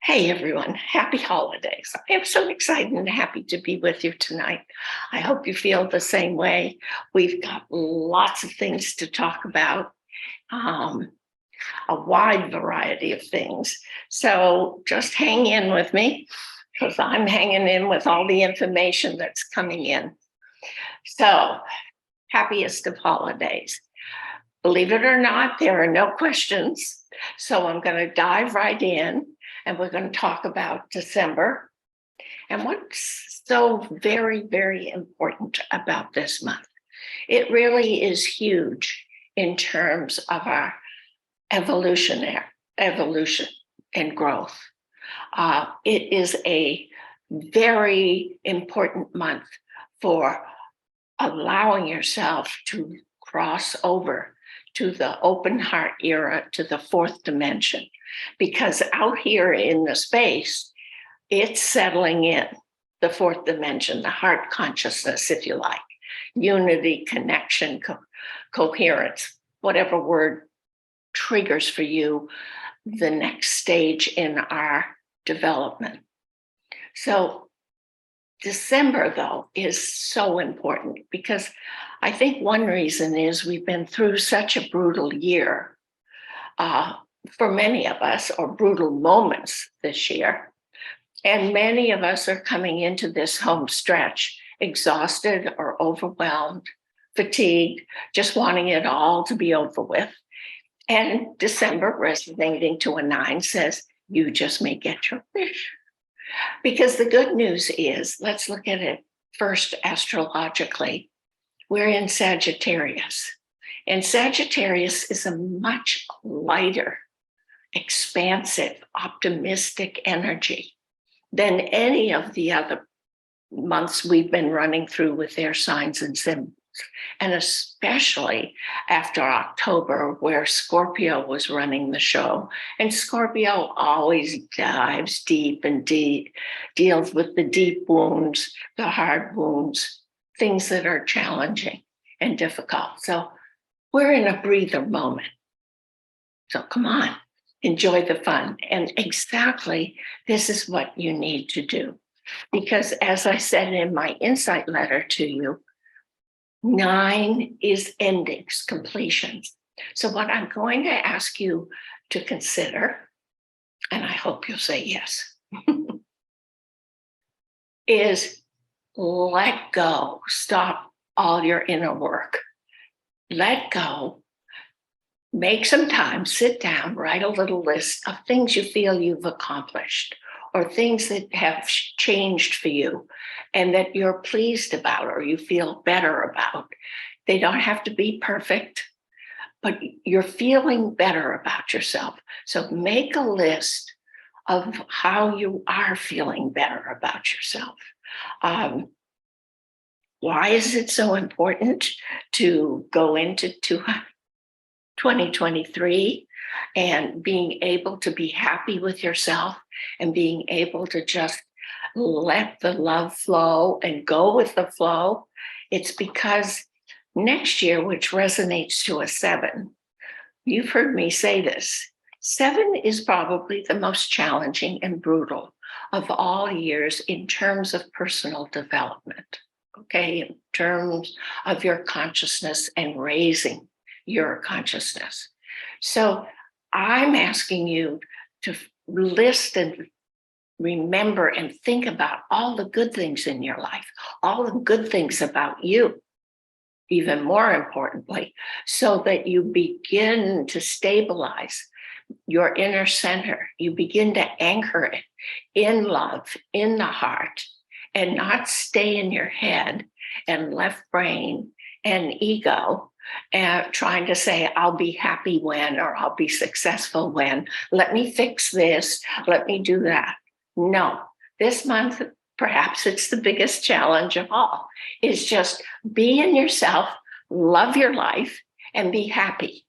Hey everyone, happy holidays. I am so excited and happy to be with you tonight. I hope you feel the same way. We've got lots of things to talk about, um, a wide variety of things. So just hang in with me because I'm hanging in with all the information that's coming in. So, happiest of holidays. Believe it or not, there are no questions. So I'm going to dive right in and we're going to talk about December and what's so very, very important about this month. It really is huge in terms of our evolution and growth. It is a very important month for allowing yourself to cross over to the open heart era, to the fourth dimension, because out here in the space, it's settling in the fourth dimension, the heart consciousness, if you like, unity, connection, coherence, whatever word triggers for you the next stage in our development. So December, though, is so important because I think one reason is we've been through such a brutal year for many of us, or brutal moments this year. And many of us are coming into this home stretch exhausted or overwhelmed, fatigued, just wanting it all to be over with. And December, resonating to a 9, says, you just may get your wish. Because the good news is, let's look at it first astrologically. We're in Sagittarius. And Sagittarius is a much lighter, expansive, optimistic energy than any of the other months we've been running through with their signs and symbols. And especially after October, where Scorpio was running the show. And Scorpio always dives deep and deals with the deep wounds, the hard wounds, things that are challenging and difficult. So we're in a breather moment. So come on, enjoy the fun. And exactly this is what you need to do. Because as I said in my insight letter to you, 9 is endings, completions. So what I'm going to ask you to consider, and I hope you'll say yes, is let go. Stop all your inner work. Let go. Make some time, sit down, write a little list of things you feel you've accomplished or things that have changed for you and that you're pleased about or you feel better about. They don't have to be perfect, but you're feeling better about yourself. So make a list of how you are feeling better about yourself. Why is it so important to go into 2023 and being able to be happy with yourself and being able to just let the love flow and go with the flow? It's because next year, which resonates to a 7, you've heard me say this, 7 is probably the most challenging and brutal of all years in terms of personal development, okay, in terms of your consciousness and raising your consciousness. So I'm asking you to list and remember and think about all the good things in your life, all the good things about you, even more importantly, so that you begin to stabilize your inner center. You begin to anchor it in love, in the heart, and not stay in your head and left brain and ego and trying to say, I'll be happy when, or I'll be successful when, let me fix this, let me do that. No, this month, perhaps it's the biggest challenge of all, is just be in yourself, love your life, and be happy.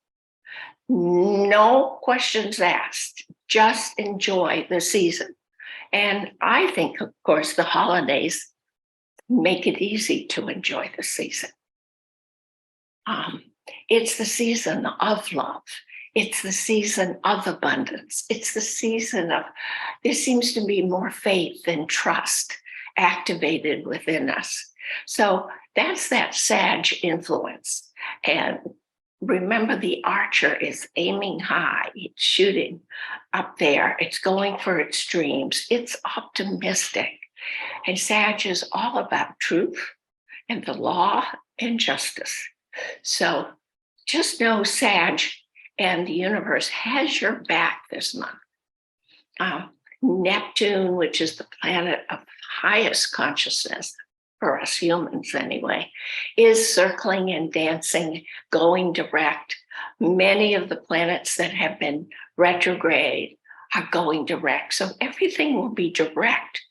No questions asked, just enjoy the season. And I think, of course, the holidays make it easy to enjoy the season. It's the season of love. It's the season of abundance. It's the season of, there seems to be more faith and trust activated within us. So that's that Sag influence. And remember, the archer is aiming high, it's shooting up there, it's going for its dreams, it's optimistic. And Sag is all about truth and the law and justice. So just know Sag and the universe has your back this month. Neptune, which is the planet of highest consciousness for us humans anyway, is circling and dancing, going direct. Many of the planets that have been retrograde are going direct. So everything will be direct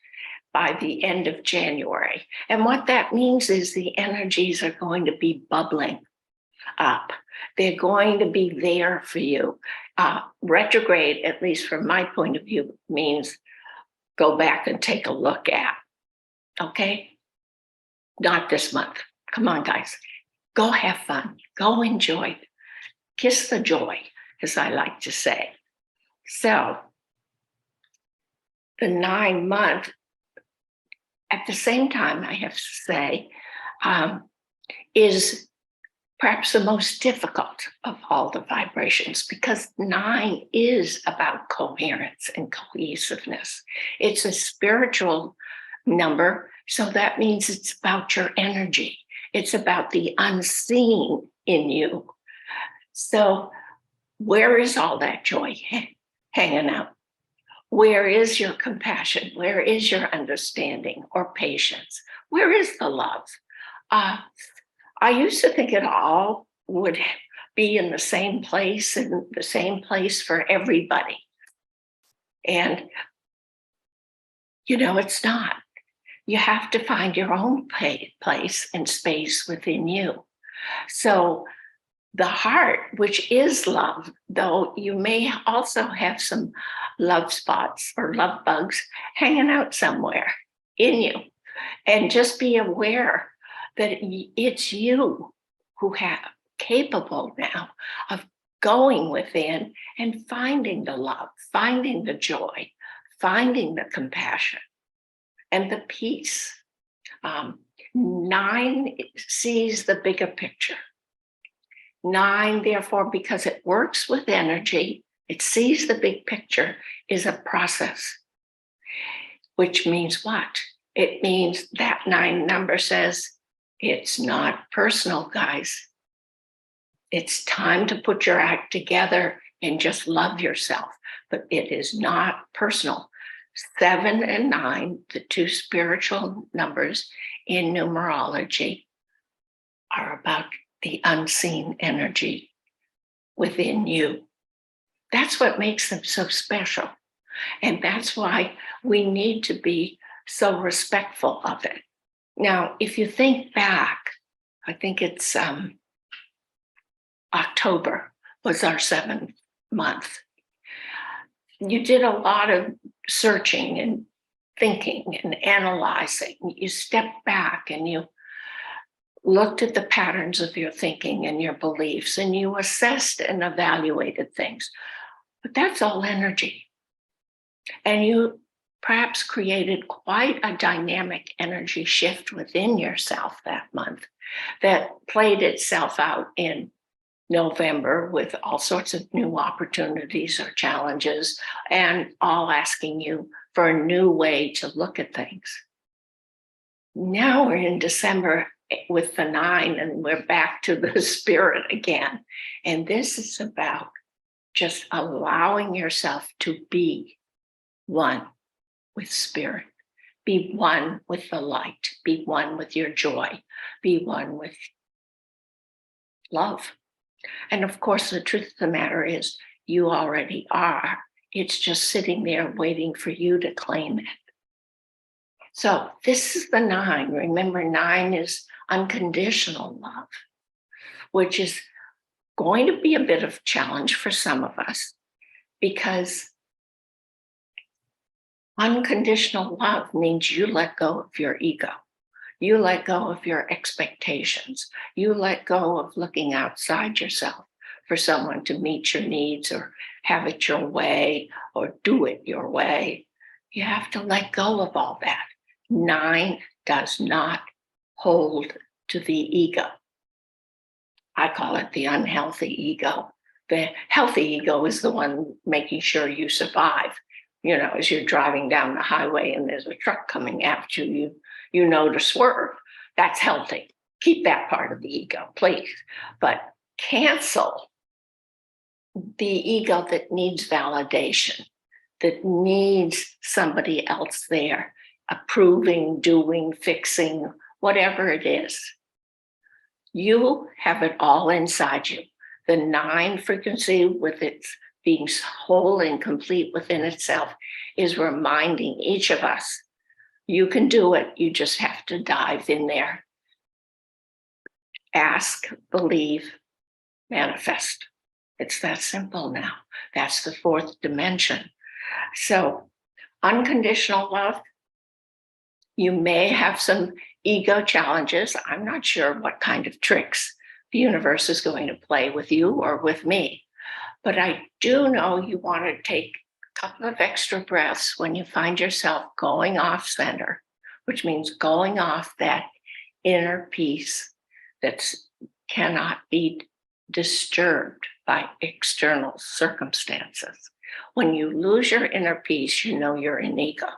by the end of January. And what that means is the energies are going to be bubbling up. They're going to be there for you. Retrograde, at least from my point of view, means go back and take a look at. Okay? Not this month. Come on, guys. Go have fun. Go enjoy. Kiss the joy, as I like to say. So, the 9-month, at the same time, I have to say, is perhaps the most difficult of all the vibrations, because 9 is about coherence and cohesiveness. It's a spiritual number, so that means it's about your energy. It's about the unseen in you. So where is all that joy hanging out? Where is your compassion? Where is your understanding or patience? Where is the love? I used to think it all would be in the same place and the same place for everybody. And, it's not. You have to find your own place and space within you. So the heart, which is love, though you may also have some love spots or love bugs hanging out somewhere in you. And just be aware that it's you who have capable now of going within and finding the love, finding the joy, finding the compassion and the peace. 9 sees the bigger picture. 9, therefore, because it works with energy, it sees the big picture, is a process. Which means what? It means that 9 number says it's not personal, guys. It's time to put your act together and just love yourself. But it is not personal. 7 and 9, the 2 spiritual numbers in numerology, are about the unseen energy within you. That's what makes them so special. And that's why we need to be so respectful of it. Now, if you think back, I think it's October was our 7th month. You did a lot of searching and thinking and analyzing. You stepped back and you looked at the patterns of your thinking and your beliefs, and you assessed and evaluated things. But that's all energy. And you perhaps created quite a dynamic energy shift within yourself that month that played itself out in November with all sorts of new opportunities or challenges, and all asking you for a new way to look at things. Now we're in December with the 9, and we're back to the spirit again. And this is about just allowing yourself to be one with spirit, be one with the light, be one with your joy, be one with love. And of course, the truth of the matter is you already are. It's just sitting there waiting for you to claim it. So this is the 9. Remember, 9 is unconditional love, which is going to be a bit of a challenge for some of us, because unconditional love means you let go of your ego. You let go of your expectations. You let go of looking outside yourself for someone to meet your needs or have it your way or do it your way. You have to let go of all that. 9 does not hold to the ego. I call it the unhealthy ego. The healthy ego is the one making sure you survive. As you're driving down the highway and there's a truck coming after you, you know to swerve. That's healthy. Keep that part of the ego, please. But cancel the ego that needs validation, that needs somebody else there, approving, doing, fixing, whatever it is. You have it all inside you. The 9 frequency, with its being whole and complete within itself, is reminding each of us, you can do it. You just have to dive in there. Ask, believe, manifest. It's that simple now. That's the 4th dimension. So, unconditional love, you may have some ego challenges. I'm not sure what kind of tricks the universe is going to play with you or with me, but I do know you want to take a couple of extra breaths when you find yourself going off center, which means going off that inner peace that cannot be disturbed by external circumstances. When you lose your inner peace, you know you're in ego.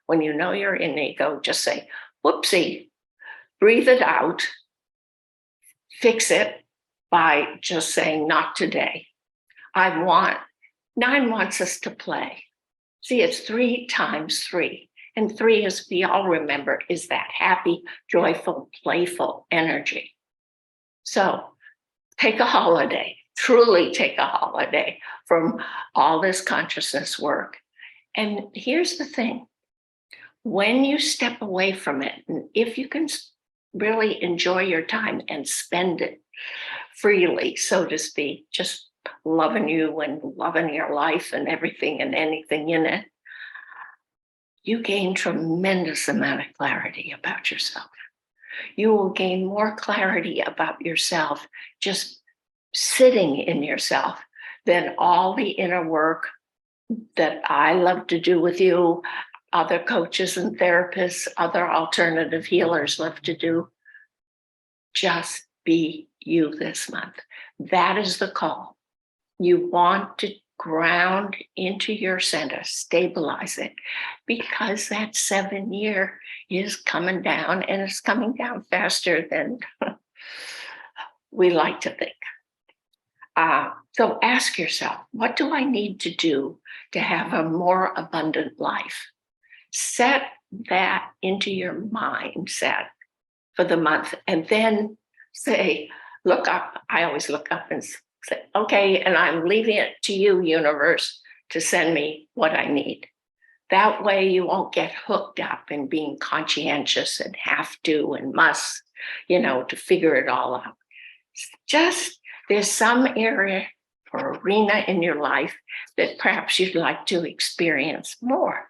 When you know you're in ego, just say, whoopsie, breathe it out, fix it by just saying, not today. 9 wants us to play. See, it's 3 times 3. And 3, as we all remember, is that happy, joyful, playful energy. So take a holiday, truly take a holiday from all this consciousness work. And here's the thing. When you step away from it, and if you can really enjoy your time and spend it freely, so to speak, just loving you and loving your life and everything and anything in it, you gain tremendous amount of clarity about yourself. You will gain more clarity about yourself just sitting in yourself than all the inner work that I love to do with you, other coaches and therapists, other alternative healers love to do. Just be you this month. That is the call. You want to ground into your center, stabilize it, because that 7 year is coming down, and it's coming down faster than we like to think. So ask yourself, what do I need to do to have a more abundant life? Set that into your mindset for the month, and then say, look up. I always look up and say, okay, and I'm leaving it to you, universe, to send me what I need. That way you won't get hooked up in being conscientious and have to and must, to figure it all out. Just there's some area or arena in your life that perhaps you'd like to experience more.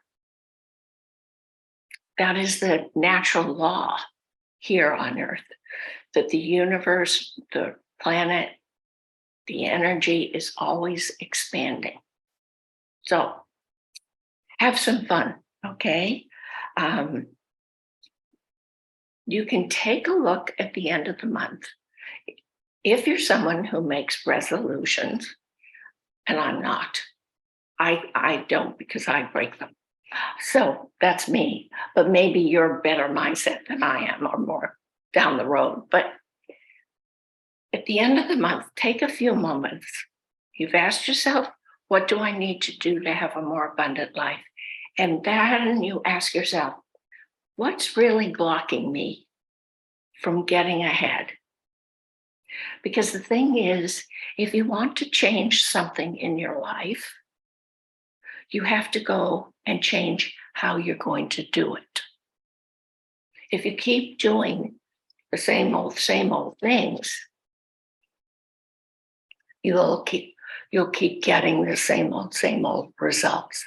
That is the natural law here on Earth, that the universe, the planet, the energy is always expanding. So have some fun, okay? You can take a look at the end of the month. If you're someone who makes resolutions, and I'm not, I don't, because I break them. So that's me, but maybe you're a better mindset than I am, or more down the road. But at the end of the month, take a few moments. You've asked yourself, what do I need to do to have a more abundant life? And then you ask yourself, what's really blocking me from getting ahead? Because the thing is, if you want to change something in your life, you have to go and change how you're going to do it. If you keep doing the same old things, you'll keep getting the same old results.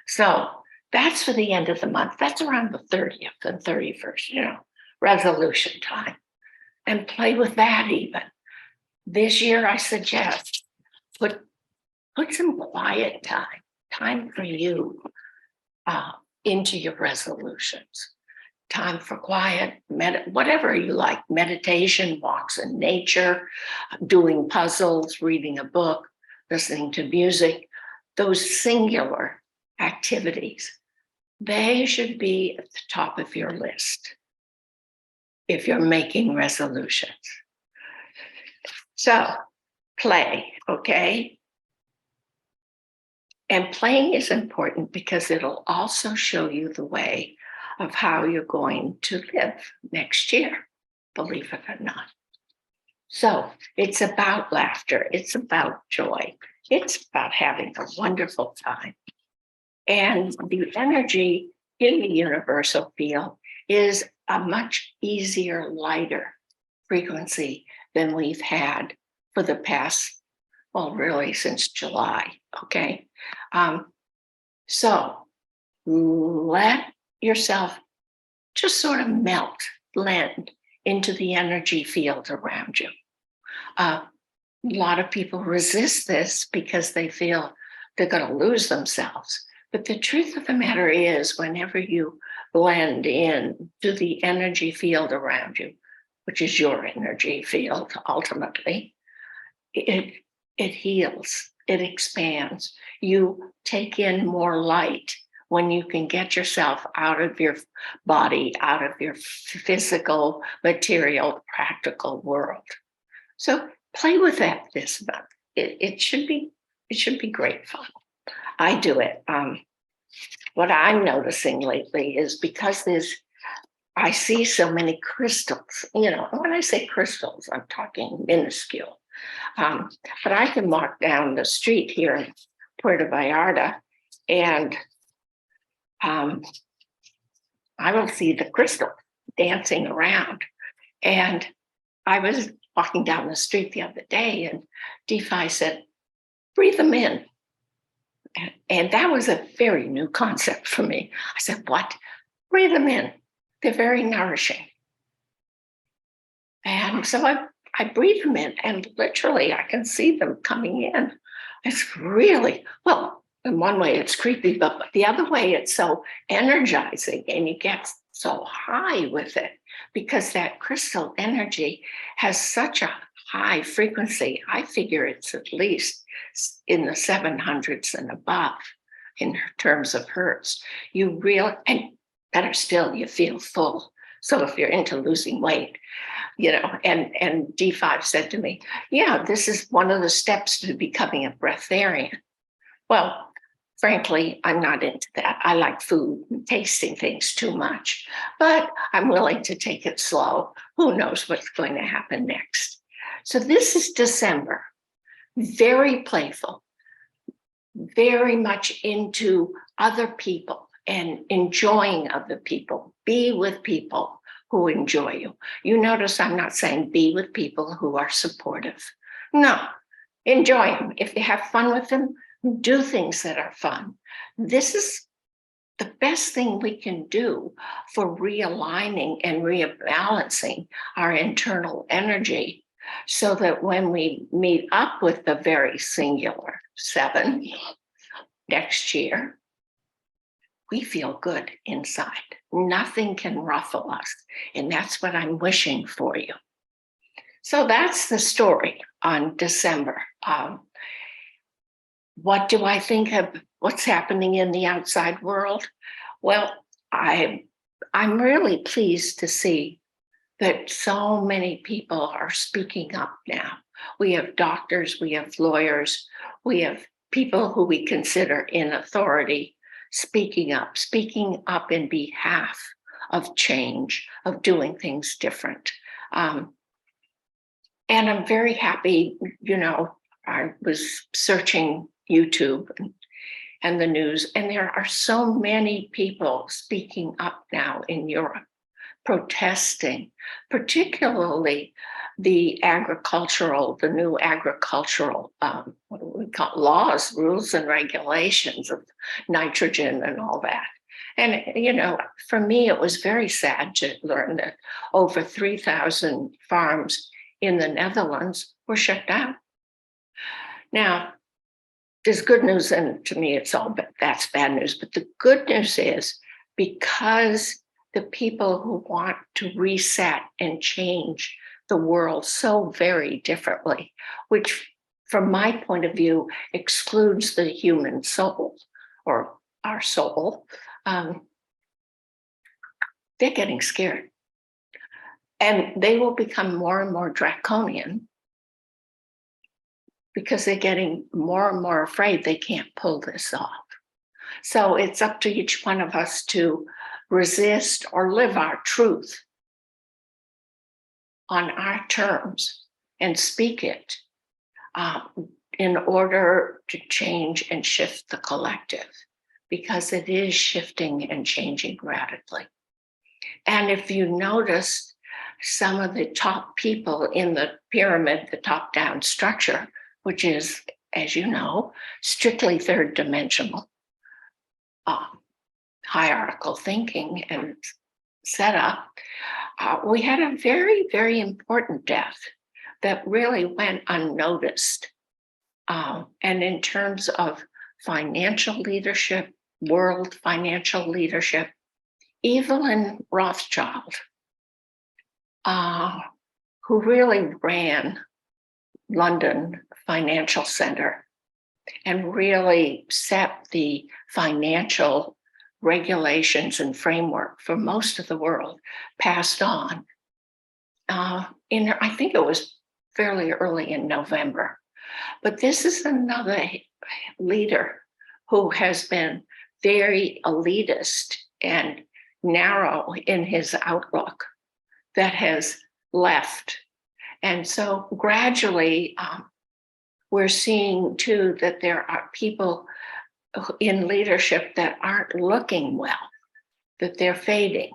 So that's for the end of the month. That's around the 30th and 31st, resolution time. And play with that even. This year, I suggest put some quiet time for you into your resolutions. Time for quiet, whatever you like, meditation, walks in nature, doing puzzles, reading a book, listening to music, those singular activities, they should be at the top of your list if you're making resolutions. So play, okay? And playing is important because it'll also show you the way of how you're going to live next year, believe it or not. So it's about laughter. It's about joy. It's about having a wonderful time. And the energy in the universal field is a much easier, lighter frequency than we've had for the past, well, really since July, okay? So let yourself just sort of blend into the energy field around you. A lot of people resist this because they feel they're going to lose themselves. But the truth of the matter is, whenever you blend in to the energy field around you, which is your energy field ultimately, it heals, it expands. You take in more light when you can get yourself out of your body, out of your physical, material, practical world. So play with that this month. It should be great fun. I do it. What I'm noticing lately is because I see so many crystals. You know, when I say crystals, I'm talking minuscule. But I can walk down the street here in Puerto Vallarta, and I will see the crystal dancing around. And I was walking down the street the other day, and DeFi said, breathe them in. And that was a very new concept for me. I said, what? Breathe them in. They're very nourishing. And so I breathe them in, and literally I can see them coming in. It's really, well, in one way it's creepy, but the other way it's so energizing, and you get so high with it because that crystal energy has such a high frequency. I figure it's at least in the 700s and above in terms of hertz. And better still, you feel full. So if you're into losing weight, you know, and D5 said to me, yeah, this is one of the steps to becoming a breatharian. Well, frankly, I'm not into that. I like food and tasting things too much, but I'm willing to take it slow. Who knows what's going to happen next? So this is December, very playful, very much into other people and enjoying other people. Be with people who enjoy you. You notice I'm not saying be with people who are supportive. No, enjoy them. If you have fun with them, do things that are fun. This is the best thing we can do for realigning and rebalancing our internal energy so that when we meet up with the very singular 7 next year, we feel good inside. Nothing can ruffle us. And that's what I'm wishing for you. So that's the story on December. What do I think of what's happening in the outside world? Well, I'm really pleased to see that so many people are speaking up now. We have doctors, we have lawyers, we have people who we consider in authority speaking up in behalf of change, of doing things different. And I'm very happy, you know, I was searching YouTube and the news, and there are so many people speaking up now in Europe, protesting, particularly the new agricultural, what do we call laws, rules and regulations of nitrogen and all that. And, you know, for me, it was very sad to learn that over 3,000 farms in the Netherlands were shut down. Now, there's good news, and to me, it's all that's bad news. But the good news is because the people who want to reset and change the world so very differently, which from my point of view excludes the human soul or our soul, they're getting scared. And they will become more and more draconian because they're getting more and more afraid they can't pull this off. So it's up to each one of us to resist or live our truth on our terms and speak it in order to change and shift the collective, because it is shifting and changing radically. And if you notice, some of the top people in the pyramid, the top-down structure, which is, as you know, strictly third dimensional, hierarchal thinking and setup, we had a very, very important death that really went unnoticed. And in terms of financial leadership, world financial leadership, Evelyn Rothschild, who really ran London Financial Center and really set the financial regulations and framework for most of the world, passed on. I think it was fairly early in November. But this is another leader who has been very elitist and narrow in his outlook that has left. And so gradually, we're seeing too that there are people in leadership that aren't looking well, that they're fading.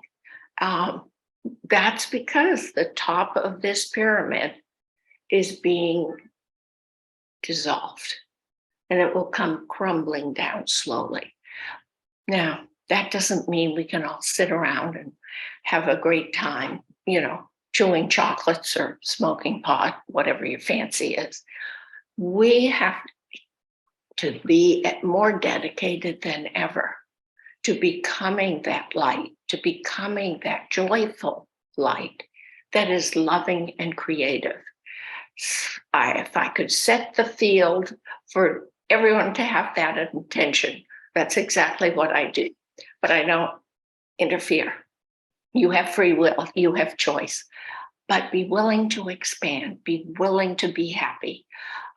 That's because the top of this pyramid is being dissolved, and it will come crumbling down slowly. Now, that doesn't mean we can all sit around and have a great time, chewing chocolates or smoking pot, whatever your fancy is. We have to be more dedicated than ever to becoming that light, to becoming that joyful light that is loving and creative. If I could set the field for everyone to have that intention, that's exactly what I do. But I don't interfere. You have free will, you have choice, but be willing to expand, be willing to be happy.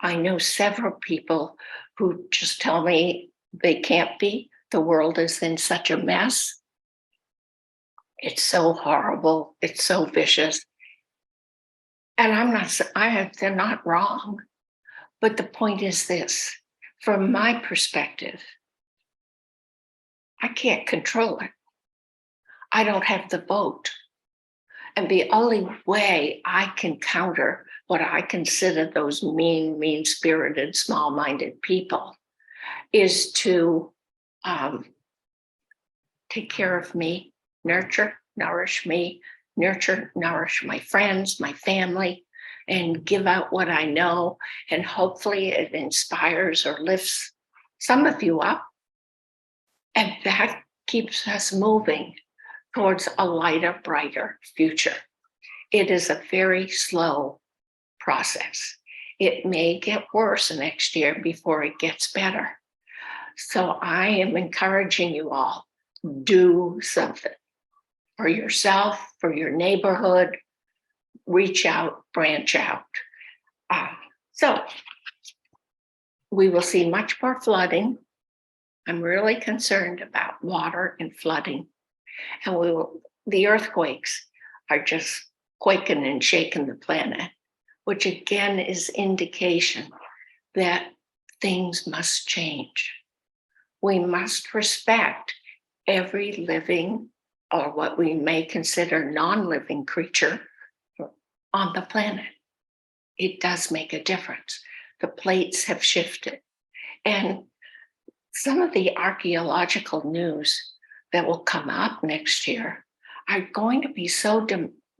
I know several people who just tell me they can't be. The world is in such a mess. It's so horrible. It's so vicious. And they're not wrong. But the point is this, from my perspective, I can't control it. I don't have the vote. And the only way I can counter what I consider those mean-spirited, small-minded people is to take care of me, nourish me, nourish my friends, my family, and give out what I know. And hopefully it inspires or lifts some of you up. And that keeps us moving towards a lighter, brighter future. It is a very slow process. It may get worse next year before it gets better. So I am encouraging you all, do something for yourself, for your neighborhood, reach out, branch out. So we will see much more flooding. I'm really concerned about water and flooding. And the earthquakes are just quaking and shaking the planet, which again is indication that things must change. We must respect every living, or what we may consider non-living creature on the planet. It does make a difference. The plates have shifted. And some of the archaeological news that will come up next year are going to be so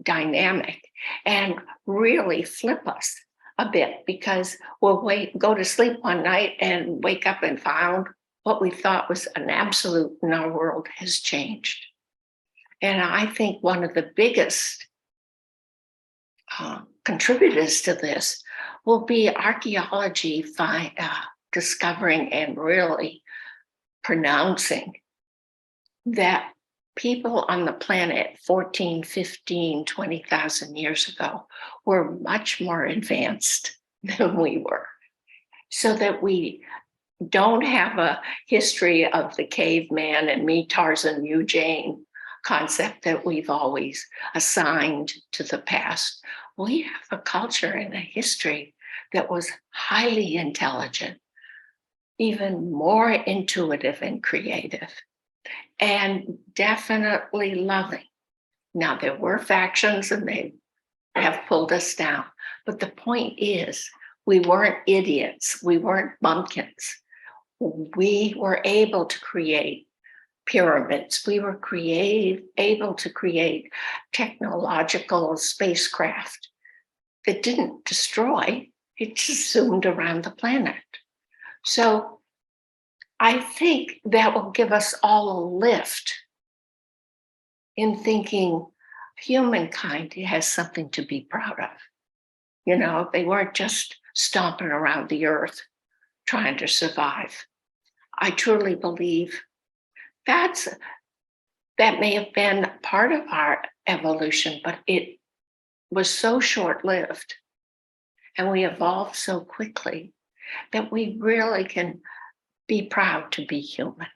dynamic and really flip us a bit, because we'll go to sleep one night and wake up and found what we thought was an absolute in our world has changed. And I think one of the biggest contributors to this will be archaeology discovering and really pronouncing that people on the planet 14, 15, 20,000 years ago were much more advanced than we were. So that we don't have a history of the caveman and me, Tarzan, you, Jane concept that we've always assigned to the past. We have a culture and a history that was highly intelligent, even more intuitive and creative, and definitely loving. Now, there were factions and they have pulled us down, but the point is, we weren't idiots, we weren't bumpkins. We were able to create pyramids. We were able to create technological spacecraft that didn't destroy, it just zoomed around the planet. So I think that will give us all a lift in thinking humankind has something to be proud of. You know, they weren't just stomping around the earth trying to survive. I truly believe that may have been part of our evolution, but it was so short-lived and we evolved so quickly that we really can be proud to be human.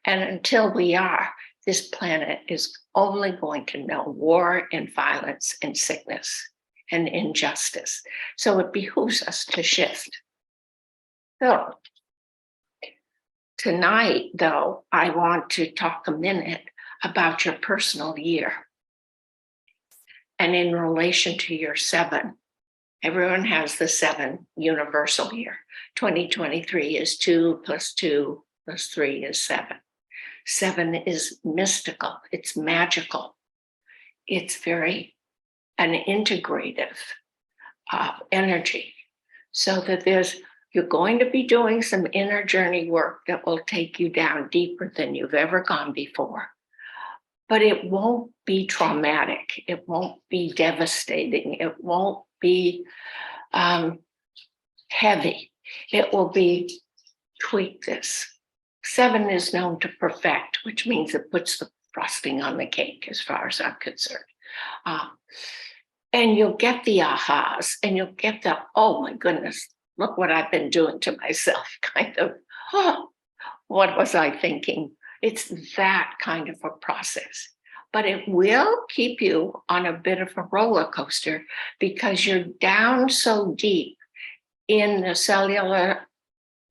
And until we are, this planet is only going to know war and violence and sickness and injustice. So it behooves us to shift. So tonight, though, I want to talk a minute about your personal year. And in relation to your 7, everyone has the 7 universal year. 2023 is 2 + 2 + 3 is 7. 7 is mystical, it's magical. It's very an integrative energy. So that you're going to be doing some inner journey work that will take you down deeper than you've ever gone before. But it won't be traumatic. It won't be devastating. It won't be heavy. It will be tweak this. 7 is known to perfect, which means it puts the frosting on the cake as far as I'm concerned. And you'll get the ahas and you'll get the, oh my goodness, look what I've been doing to myself, kind of, oh, what was I thinking? It's that kind of a process. But it will keep you on a bit of a roller coaster because you're down so deep in the cellular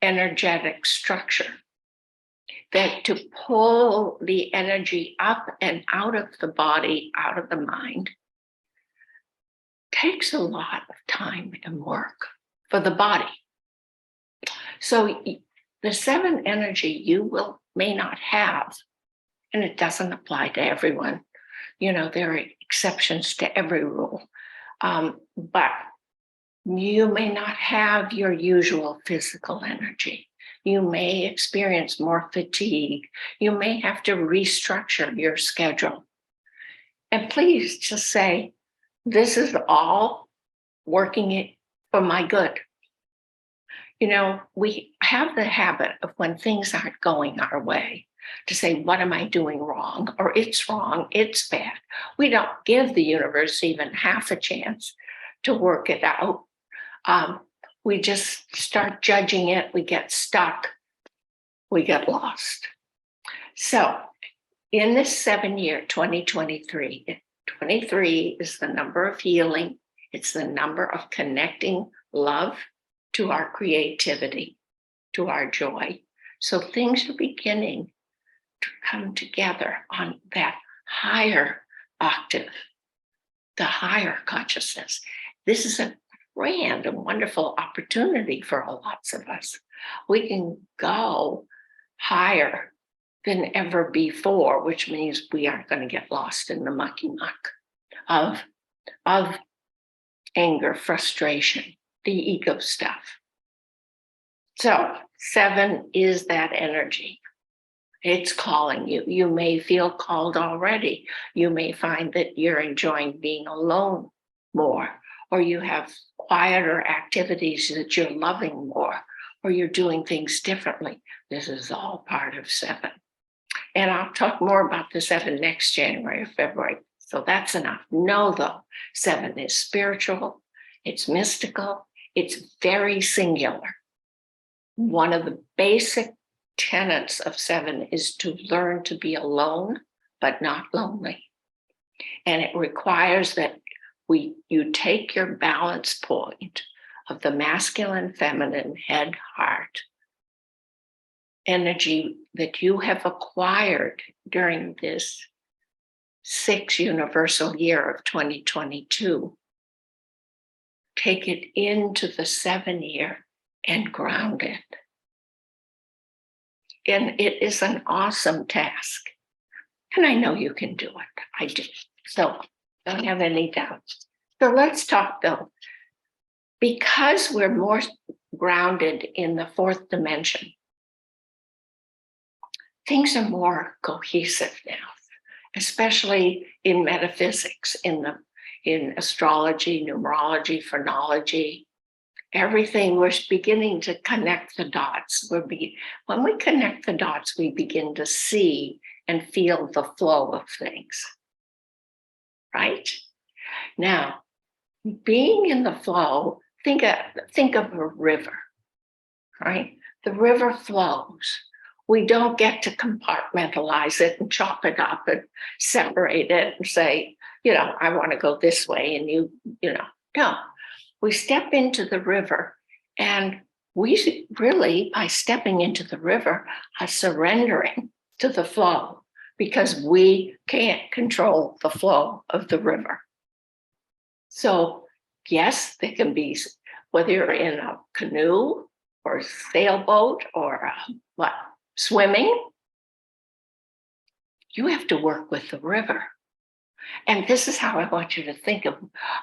energetic structure that to pull the energy up and out of the body, out of the mind, takes a lot of time and work for the body. So the 7 energy you may not have, and it doesn't apply to everyone. You know, there are exceptions to every rule. But you may not have your usual physical energy. You may experience more fatigue. You may have to restructure your schedule. And please just say, this is all working for my good. You know, we have the habit of when things aren't going our way to say, what am I doing wrong? Or it's wrong, it's bad. We don't give the universe even half a chance to work it out. We just start judging it. We get stuck. We get lost. So in this 7 year, 2023, 23 is the number of healing. It's the number of connecting love to our creativity, to our joy. So things are beginning to come together on that higher octave, the higher consciousness. This is a grand and wonderful opportunity for lots of us. We can go higher than ever before, which means we aren't going to get lost in the mucky muck of anger, frustration, the ego stuff. So 7 is that energy. It's calling you. You may feel called already. You may find that you're enjoying being alone more, or you have quieter activities that you're loving more, or you're doing things differently. This is all part of 7. And I'll talk more about the 7 next January or February. So that's enough. Know though, 7 is spiritual, it's mystical, it's very singular. One of the basic tenets of 7 is to learn to be alone, but not lonely. And it requires that you take your balance point of the masculine, feminine, head, heart energy that you have acquired during this 6 universal year of 2022. Take it into the 7 year and ground it. And it is an awesome task. And I know you can do it. I do. So don't have any doubts. So let's talk though. Because we're more grounded in the 4th dimension, things are more cohesive now, especially in metaphysics, in astrology, numerology, phrenology. Everything, we're beginning to connect the dots. When we connect the dots, we begin to see and feel the flow of things, right? Now, being in the flow, think of a river, right? The river flows. We don't get to compartmentalize it and chop it up and separate it and say, I want to go this way and no. We step into the river, and we really, by stepping into the river, are surrendering to the flow because we can't control the flow of the river. So yes, there can be, whether you're in a canoe or a sailboat or swimming, you have to work with the river. And this is how I want you to think of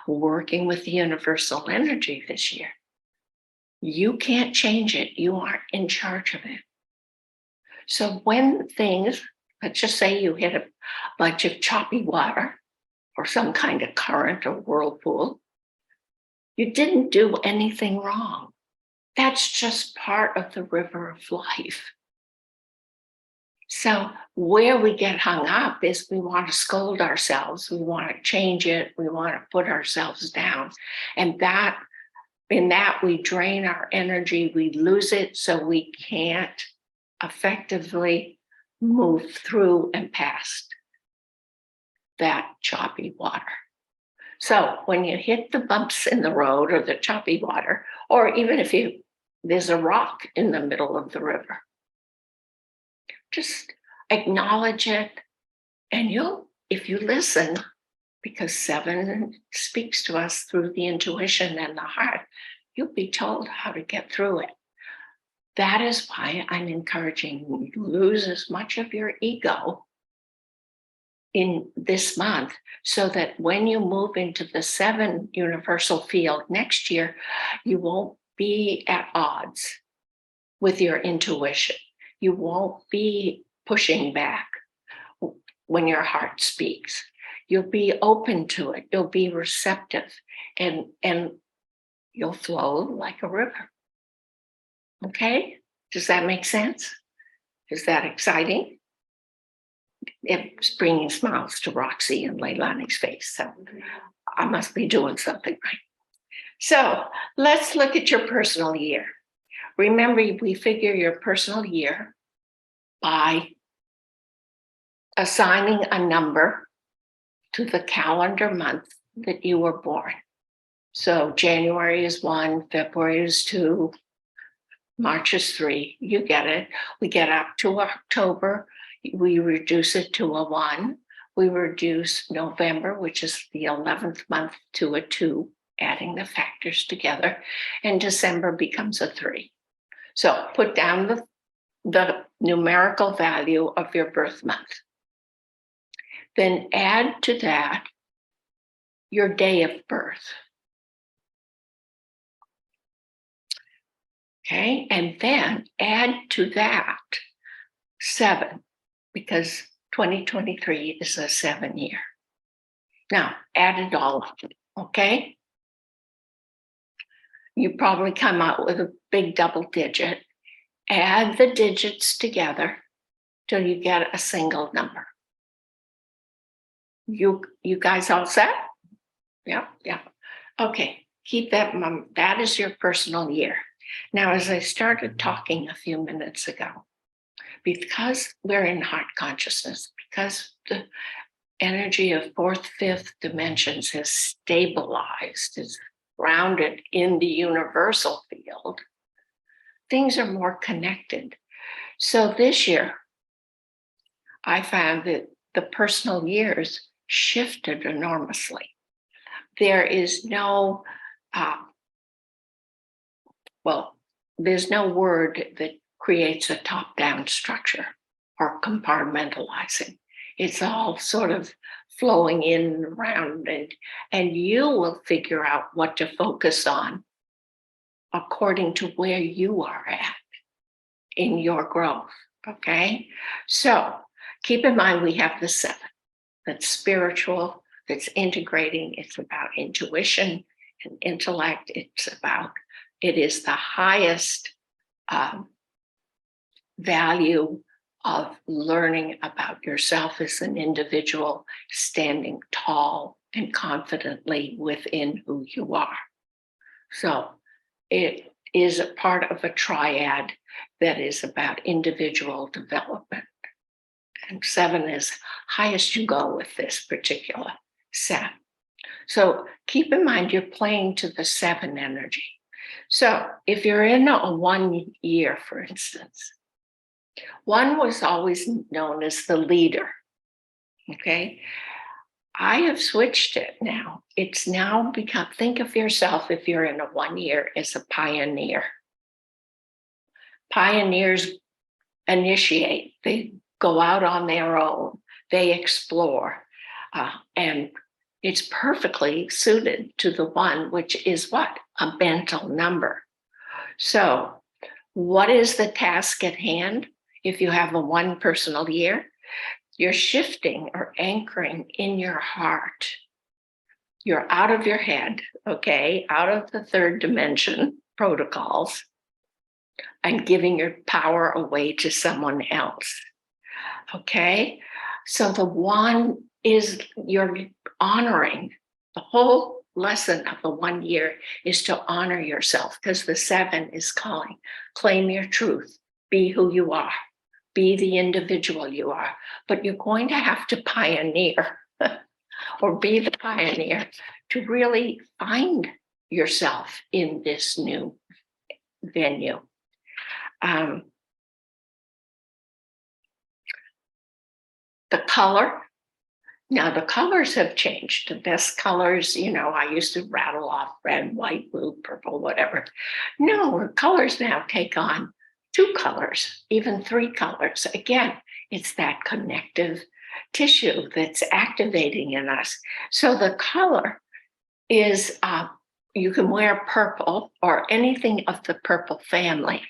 working with the universal energy this year. You can't change it. You aren't in charge of it. So when things, let's just say you hit a bunch of choppy water or some kind of current or whirlpool, you didn't do anything wrong. That's just part of the river of life. So where we get hung up is we want to scold ourselves. We want to change it. We want to put ourselves down. And in that we drain our energy, we lose it, so we can't effectively move through and past that choppy water. So when you hit the bumps in the road or the choppy water, or even if there's a rock in the middle of the river, just acknowledge it. And if you listen, because 7 speaks to us through the intuition and the heart, you'll be told how to get through it. That is why I'm encouraging you to lose as much of your ego in this month, so that when you move into the 7 universal field next year, you won't be at odds with your intuition. You won't be pushing back when your heart speaks. You'll be open to it. You'll be receptive, and you'll flow like a river. Okay? Does that make sense? Is that exciting? It's bringing smiles to Roxy and Leilani's face. So I must be doing something right. So let's look at your personal year. Remember, we figure your personal year by assigning a number to the calendar month that you were born. So January is 1, February is 2, March is 3. You get it. We get up to October. We reduce it to a 1. We reduce November, which is the 11th month, to a 2, adding the factors together. And December becomes a 3. So put down the numerical value of your birth month. Then add to that your day of birth. Okay, and then add to that 7, because 2023 is a 7 year. Now, add it all up, okay? You probably come out with a big double digit. Add the digits together till you get a single number. You guys all set? Yeah. Okay, keep that. That is your personal year. Now, as I started talking a few minutes ago, because we're in heart consciousness, because the energy of fourth, fifth dimensions has stabilized, is grounded in the universal field, things are more connected. So this year, I found that the personal years shifted enormously. There is no, there's no word that creates a top-down structure or compartmentalizing. It's all sort of flowing in and around, and you will figure out what to focus on according to where you are at in your growth, okay? So keep in mind we have the 7. That's spiritual, that's integrating. It's about intuition and intellect. It is the highest value of learning about yourself as an individual, standing tall and confidently within who you are. So it is a part of a triad that is about individual development. And 7 is highest you go with this particular set. So keep in mind you're playing to the 7 energy. So if you're in a 1 year, for instance, 1 was always known as the leader, okay? I have switched it now. It's now become, think of yourself if you're in a 1 year as a pioneer. Pioneers initiate, they go out on their own, they explore, and it's perfectly suited to the 1, which is what? A mental number. So what is the task at hand? If you have a 1 personal year, you're shifting or anchoring in your heart. You're out of your head, okay, out of the 3rd dimension protocols, and giving your power away to someone else. Okay, so the 1 is you're honoring. The whole lesson of the 1 year is to honor yourself, because the 7 is calling, claim your truth, be who you are, be the individual you are. But you're going to have to pioneer or be the pioneer to really find yourself in this new venue. The color. Now the colors have changed. The best colors, I used to rattle off red, white, blue, purple, whatever. No, colors now take on 2 colors, even 3 colors. Again, it's that connective tissue that's activating in us. So the color is, you can wear purple or anything of the purple family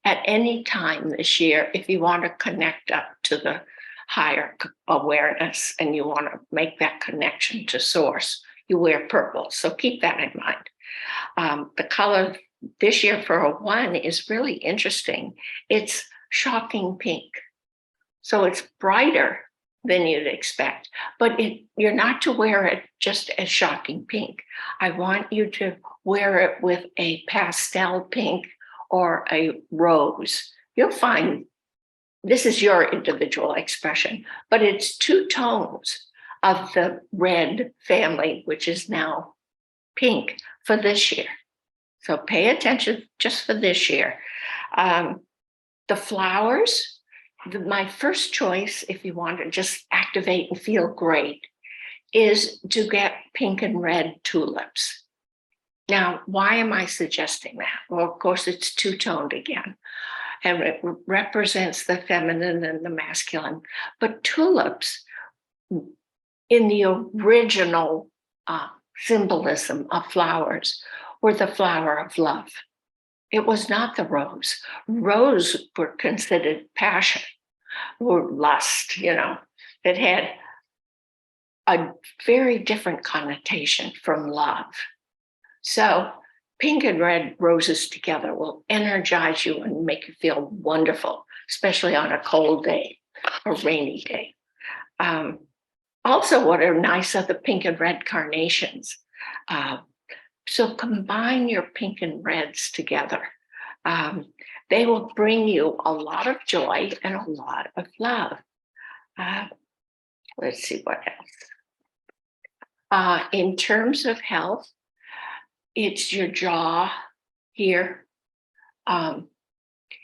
at any time this year if you want to connect up to the higher awareness and you want to make that connection to source. You wear purple, so keep that in mind. The color this year for a 1 is really interesting. It's shocking pink. So it's brighter than you'd expect, but you're not to wear it just as shocking pink. I want you to wear it with a pastel pink or a rose. You'll find this is your individual expression, but it's 2 tones of the red family, which is now pink for this year. So pay attention just for this year. The flowers, my first choice, if you want to just activate and feel great, is to get pink and red tulips. Now, why am I suggesting that? Well, of course, it's 2-toned again, and it represents the feminine and the masculine. But tulips, in the original symbolism of flowers, were the flower of love. It was not the rose. Rose were considered passion or lust, that had a very different connotation from love. So pink and red roses together will energize you and make you feel wonderful, especially on a cold day or rainy day. Also, what are nice are the pink and red carnations. So combine your pink and reds together. They will bring you a lot of joy and a lot of love. Let's see what else. In terms of health, it's your jaw here.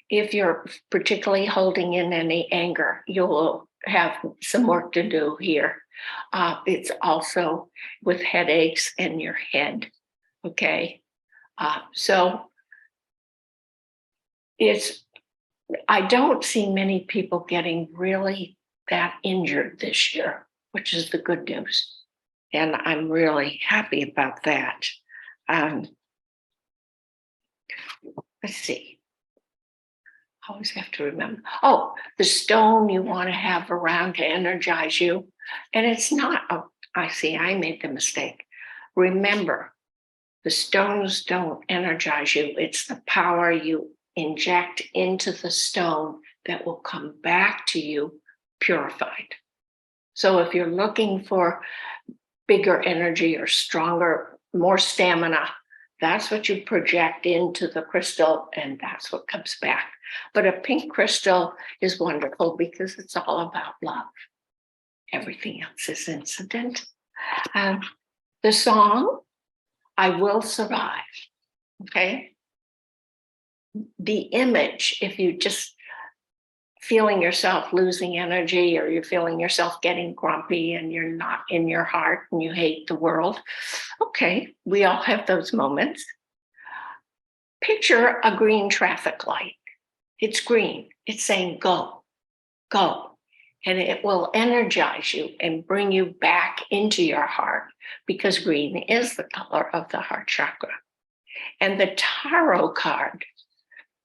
If you're particularly holding in any anger, you'll have some work to do here. It's also with headaches and your head. Okay. So I don't see many people getting really that injured this year, which is the good news. And I'm really happy about that. Let's see. I always have to remember. Oh, the stone you want to have around to energize you. And it's not, I made the mistake. Remember, the stones don't energize you. It's the power you inject into the stone that will come back to you purified. So if you're looking for bigger energy or stronger, more stamina, that's what you project into the crystal, and that's what comes back. But a pink crystal is wonderful because it's all about love. Everything else is incident. The song, I Will Survive, okay? The image, if you just feeling yourself losing energy or you're feeling yourself getting grumpy and you're not in your heart and you hate the world, okay, we all have those moments. Picture a green traffic light. It's green. It's saying go, go. And it will energize you and bring you back into your heart because green is the color of the heart chakra. And the tarot card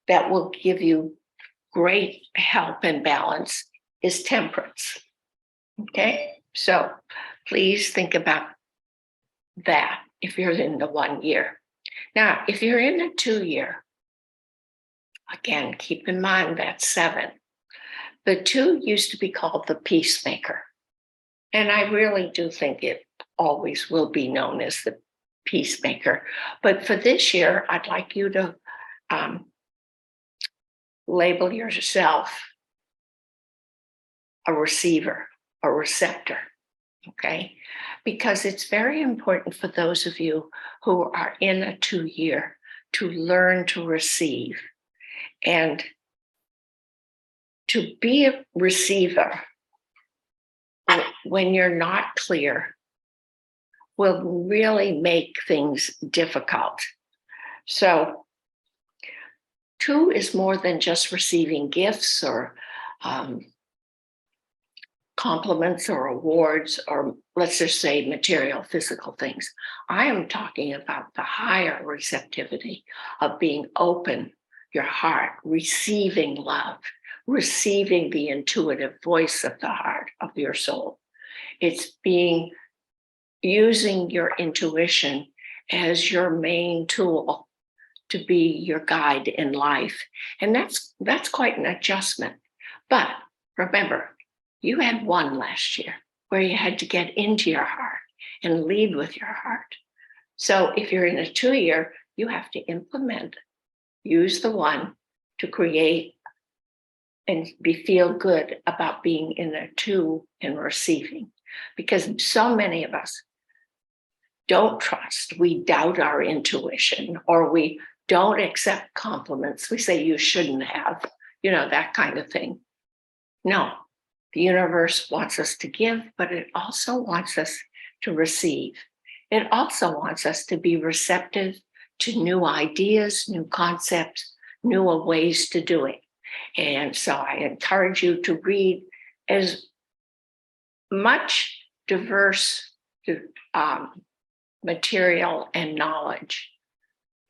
that will give you great help and balance is Temperance. Okay, so please think about that if you're in the 1 year. Now, if you're in the 2 year, again, keep in mind that's 7. The 2 used to be called the Peacemaker. And I really do think it always will be known as the Peacemaker. But for this year, I'd like you to label yourself a receiver, a receptor, okay? Because it's very important for those of you who are in a 2 year to learn to receive. And to be a receiver when you're not clear will really make things difficult. So 2 is more than just receiving gifts or compliments or awards, or let's just say material, physical things. I am talking about the higher receptivity of being open, your heart, receiving love, receiving the intuitive voice of the heart, of your soul. It's using your intuition as your main tool to be your guide in life. And that's quite an adjustment. But remember, you had 1 last year where you had to get into your heart and lead with your heart. So if you're in a 2 year, you have to use the 1 to create and feel good about being in a 2 and receiving. Because so many of us don't trust, we doubt our intuition, or we don't accept compliments. We say you shouldn't have, that kind of thing. No, the universe wants us to give, but it also wants us to receive. It also wants us to be receptive to new ideas, new concepts, new ways to do it. And so I encourage you to read as much diverse material and knowledge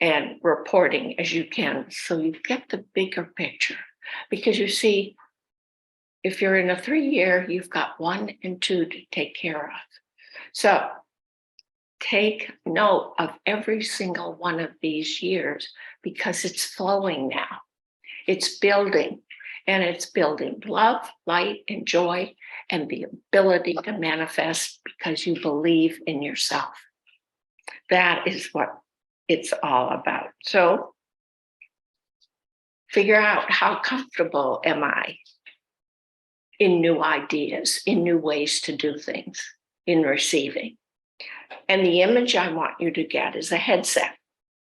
and reporting as you can, so you get the bigger picture. Because you see, if you're in a 3-year, you've got 1 and 2 to take care of. So take note of every single one of these years, because it's flowing now. It's building, and it's building love, light, and joy, and the ability to manifest because you believe in yourself. That is what it's all about. So figure out, how comfortable am I in new ideas, in new ways to do things, in receiving. And the image I want you to get is a headset.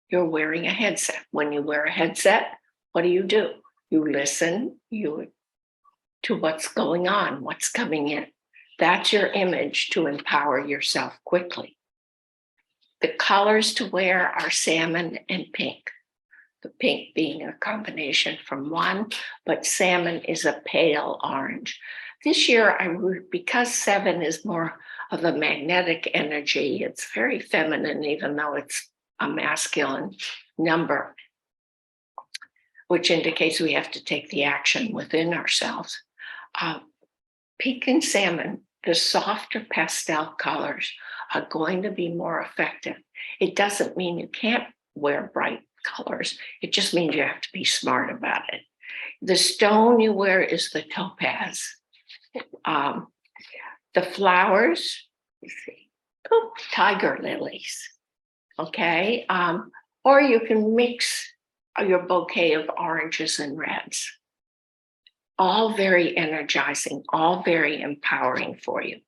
You're wearing a headset. When you wear a headset, what do? You listen to what's going on, what's coming in. That's your image to empower yourself quickly. The colors to wear are salmon and pink. The pink being a combination from 1, but salmon is a pale orange. This year, because 7 is more of a magnetic energy, it's very feminine, even though it's a masculine number, which indicates we have to take the action within ourselves. Pink and salmon, the softer pastel colors, are going to be more effective. It doesn't mean you can't wear bright colors. It just means you have to be smart about it. The stone you wear is the topaz. The flowers, tiger lilies, okay? Or you can mix your bouquet of oranges and reds. All very energizing, all very empowering for you.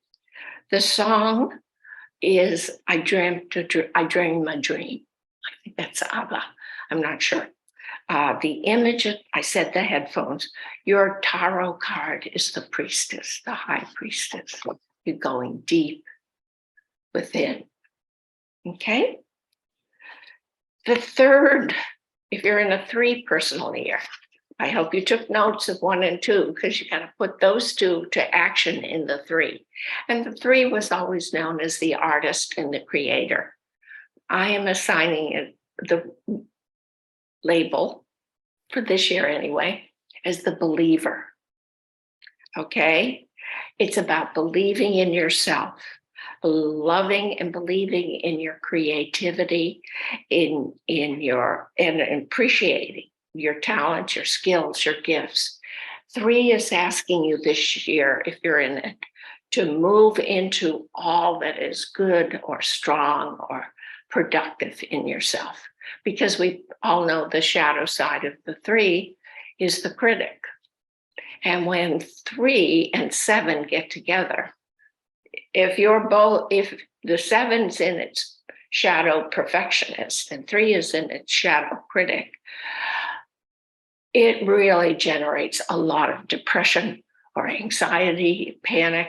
The song is I Dreamed a Dream. I think that's ABBA. I'm not sure. The image, I said the headphones. Your tarot card is the priestess, the high priestess. You're going deep within. Okay? The third, if you're in a 3 personal year, I hope you took notes of 1 and 2, because you got to put those 2 to action in the 3. And the 3 was always known as the artist and the creator. I am assigning it the label, for this year anyway, as the believer. Okay? It's about believing in yourself, loving and believing in your creativity, in your, and appreciating your talents, your skills, your gifts. 3 is asking you this year, if you're in it, to move into all that is good or strong or productive in yourself. Because we all know the shadow side of the 3 is the critic. And when 3 and 7 get together, if the 7's in its shadow perfectionist and 3 is in its shadow critic, it really generates a lot of depression or anxiety, panic.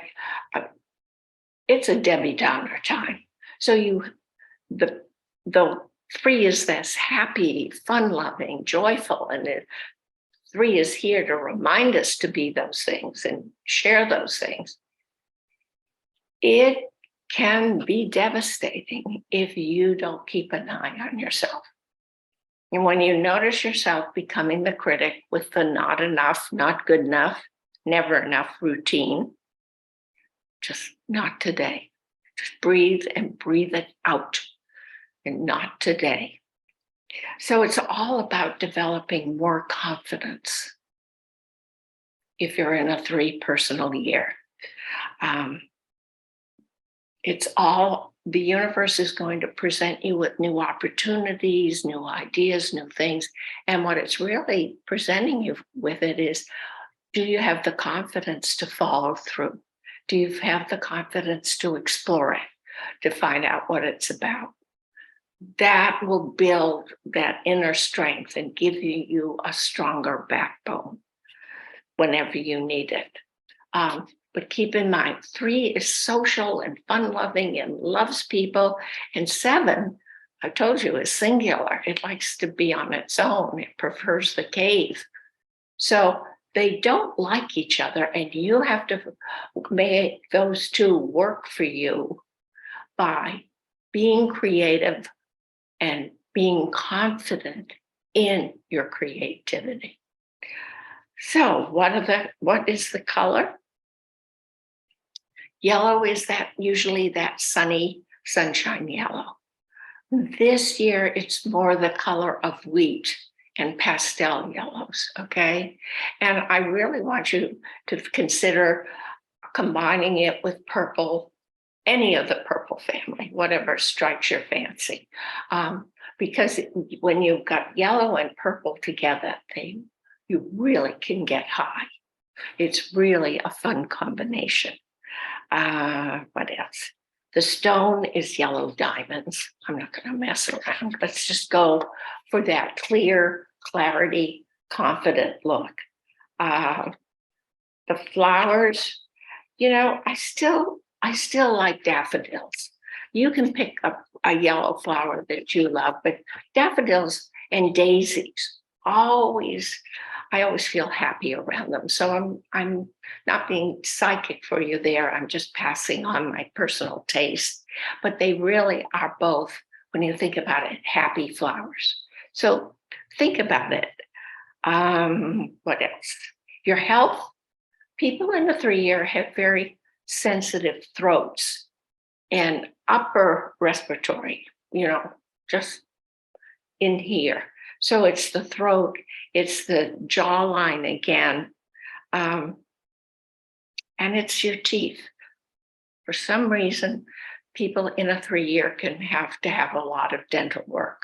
It's a Debbie Downer time. So the 3 is this happy, fun-loving, joyful, and 3 is here to remind us to be those things and share those things. It can be devastating if you don't keep an eye on yourself. And when you notice yourself becoming the critic with the not enough, not good enough, never enough routine, just not today. Just breathe and breathe it out. And not today. So it's all about developing more confidence if you're in a 3 personal year. The universe is going to present you with new opportunities, new ideas, new things. And what it's really presenting you with it is, do you have the confidence to follow through? Do you have the confidence to explore it, to find out what it's about? That will build that inner strength and give you a stronger backbone whenever you need it. But keep in mind, 3 is social and fun-loving and loves people. And 7, I told you, is singular. It likes to be on its own. It prefers the cave. So they don't like each other, and you have to make those 2 work for you by being creative and being confident in your creativity. So what is the color? Yellow is usually that sunny sunshine yellow. This year, it's more the color of wheat and pastel yellows, okay? And I really want you to consider combining it with purple, any of the purple family, whatever strikes your fancy. Because when you've got yellow and purple together, you really can get high. It's really a fun combination. What else? The stone is yellow diamonds. I'm not going to mess around. Let's just go for that clear, clarity, confident look. The flowers, I still like daffodils. You can pick up a yellow flower that you love, but daffodils and daisies I always feel happy around them. So I'm not being psychic for you there. I'm just passing on my personal taste. But they really are both, when you think about it, happy flowers. So think about it. What else? Your health. People in the 3-year have very sensitive throats and upper respiratory, just in here. So it's the throat, it's the jawline again, and it's your teeth. For some reason, people in a 3-year can have to have a lot of dental work.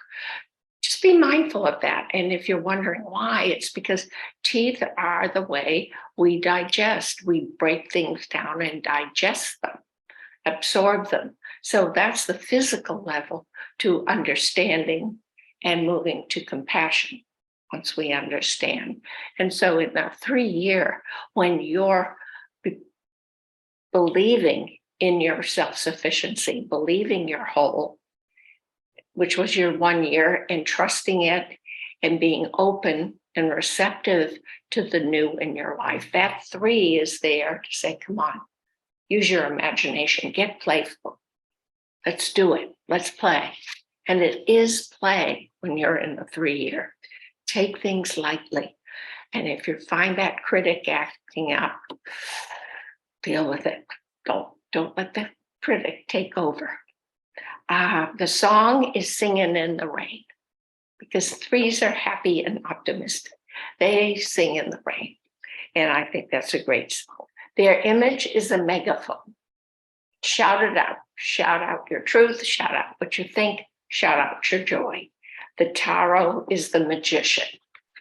Just be mindful of that. And if you're wondering why, it's because teeth are the way we digest. We break things down and digest them, absorb them. So that's the physical level to understanding and moving to compassion once we understand. And so in the 3-year, when you're believing in your self-sufficiency, believing you're whole, which was your 1 year, and trusting it and being open and receptive to the new in your life, that 3 is there to say, come on, use your imagination, get playful. Let's do it. Let's play. And it is play when you're in the 3-year. Take things lightly. And if you find that critic acting up, deal with it. Don't let the critic take over. The song is Singing in the Rain, because 3s are happy and optimistic. They sing in the rain. And I think that's a great song. Their image is a megaphone. Shout it out. Shout out your truth. Shout out what you think. Shout out your joy. The tarot is the magician.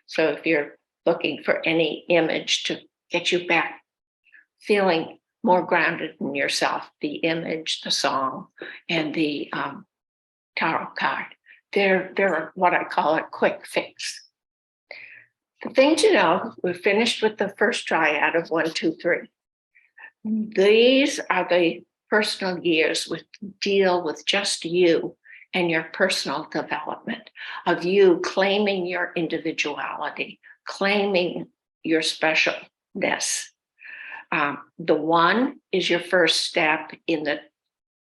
So if you're looking for any image to get you back feeling more grounded in yourself, the image, the song, and the tarot card, they're what I call a quick fix. The thing to know, we're finished with the first triad of 1, 2, 3. These are the personal years which deal with just you and your personal development, of you claiming your individuality, claiming your specialness. The 1 is your first step in the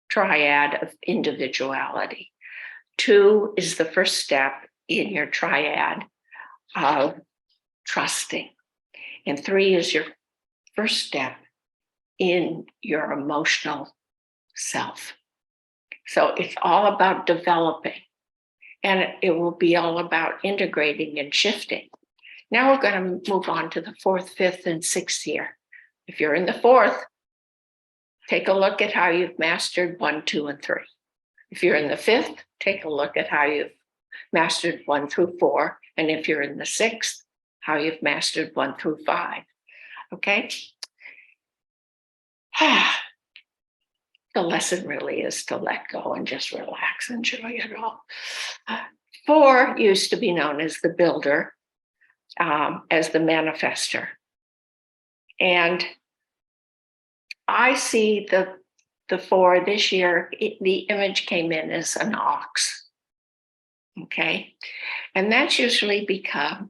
triad of individuality. 2 is the first step in your triad of trusting. And 3 is your first step in your emotional self. So it's all about developing, and it will be all about integrating and shifting. Now we're going to move on to the 4th, 5th, and 6th year. If you're in the 4th, take a look at how you've mastered 1, 2, and 3. If you're in the 5th, take a look at how you've mastered 1 through 4. And if you're in the 6th, how you've mastered 1 through 5. Okay? The lesson really is to let go and just relax, enjoy it all. 4 used to be known as the builder, as the manifester. And I see the 4 this year, the image came in as an ox. Okay. And that's usually because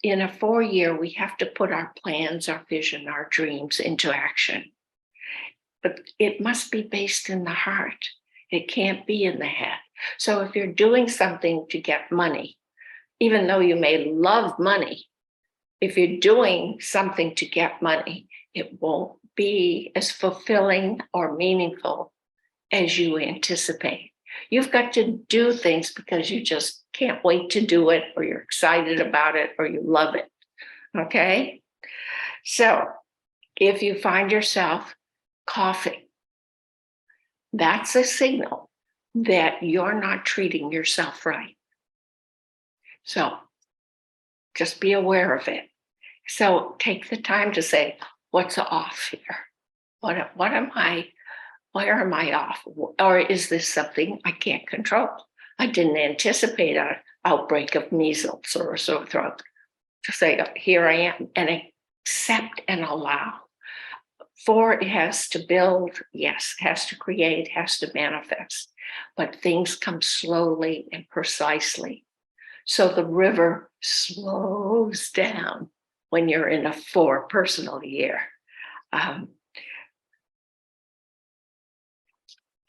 in a 4-year, we have to put our plans, our vision, our dreams into action. But it must be based in the heart. It can't be in the head. So if you're doing something to get money, even though you may love money, if you're doing something to get money, it won't be as fulfilling or meaningful as you anticipate. You've got to do things because you just can't wait to do it, or you're excited about it, or you love it. Okay? So if you find yourself coughing, that's a signal that you're not treating yourself right. So just be aware of it. So take the time to say, what's off here? What am I, where am I off? Or is this something I can't control? I didn't anticipate an outbreak of measles or a sore throat. To say, here I am, and accept and allow. 4, it has to build, yes, has to create, has to manifest, but things come slowly and precisely. So the river slows down when you're in a 4 personal year.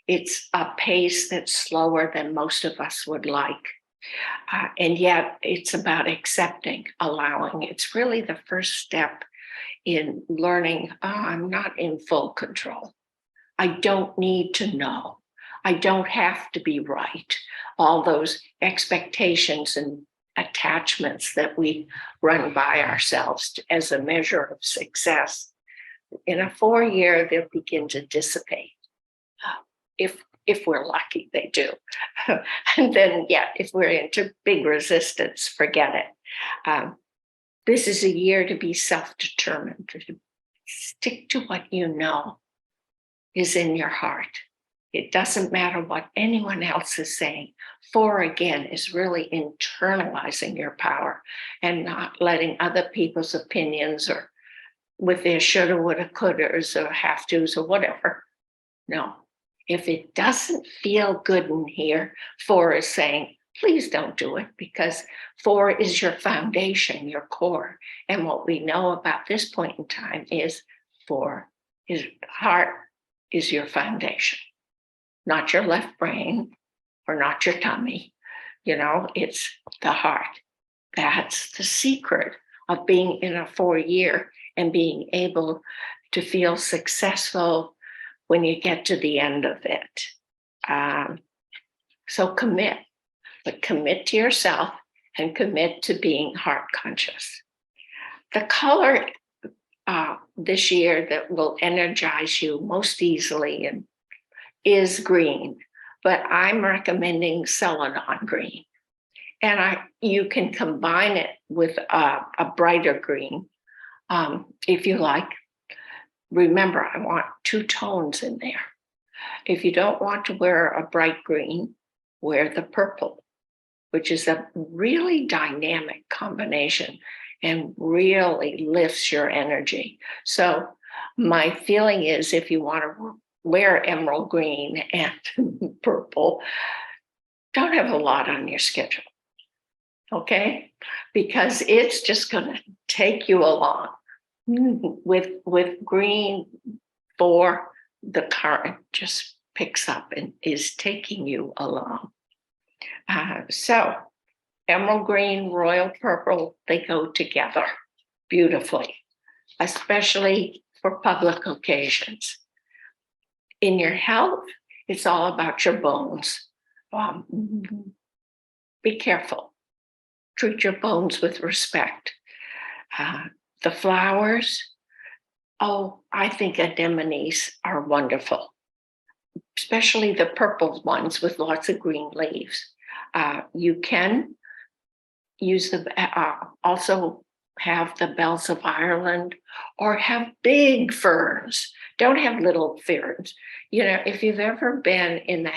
It's a pace that's slower than most of us would like. And yet it's about accepting, allowing. It's really the first step in learning, I'm not in full control. I don't need to know. I don't have to be right. All those expectations and attachments that we run by ourselves as a measure of success, in a 4 year, they'll begin to dissipate. If we're lucky, they do. And then, yeah, if we're into big resistance, forget it. This is a year to be self-determined, to stick to what you know is in your heart. It doesn't matter what anyone else is saying. 4, again, is really internalizing your power and not letting other people's opinions or with their shoulda, woulda, couldas or have tos or whatever. No. If it doesn't feel good in here, 4 is saying, please don't do it, because 4 is your foundation, your core. And what we know about this point in time is 4 is heart is your foundation, not your left brain or not your tummy. It's the heart. That's the secret of being in a 4 year and being able to feel successful when you get to the end of it. So commit, but commit to yourself and commit to being heart conscious. The color this year that will energize you most easily is green, but I'm recommending celadon green. And you can combine it with a brighter green if you like. Remember, I want 2 tones in there. If you don't want to wear a bright green, wear the purple, which is a really dynamic combination and really lifts your energy. So my feeling is if you want to wear emerald green and purple, don't have a lot on your schedule, okay? Because it's just going to take you along. With green, 4, the current just picks up and is taking you along. So emerald green, royal purple, they go together beautifully, especially for public occasions. In your health, it's all about your bones. Be careful. Treat your bones with respect. The flowers, I think anemones are wonderful, especially the purple ones with lots of green leaves. You can use also have the bells of Ireland or have big ferns. Don't have little ferns. If you've ever been in the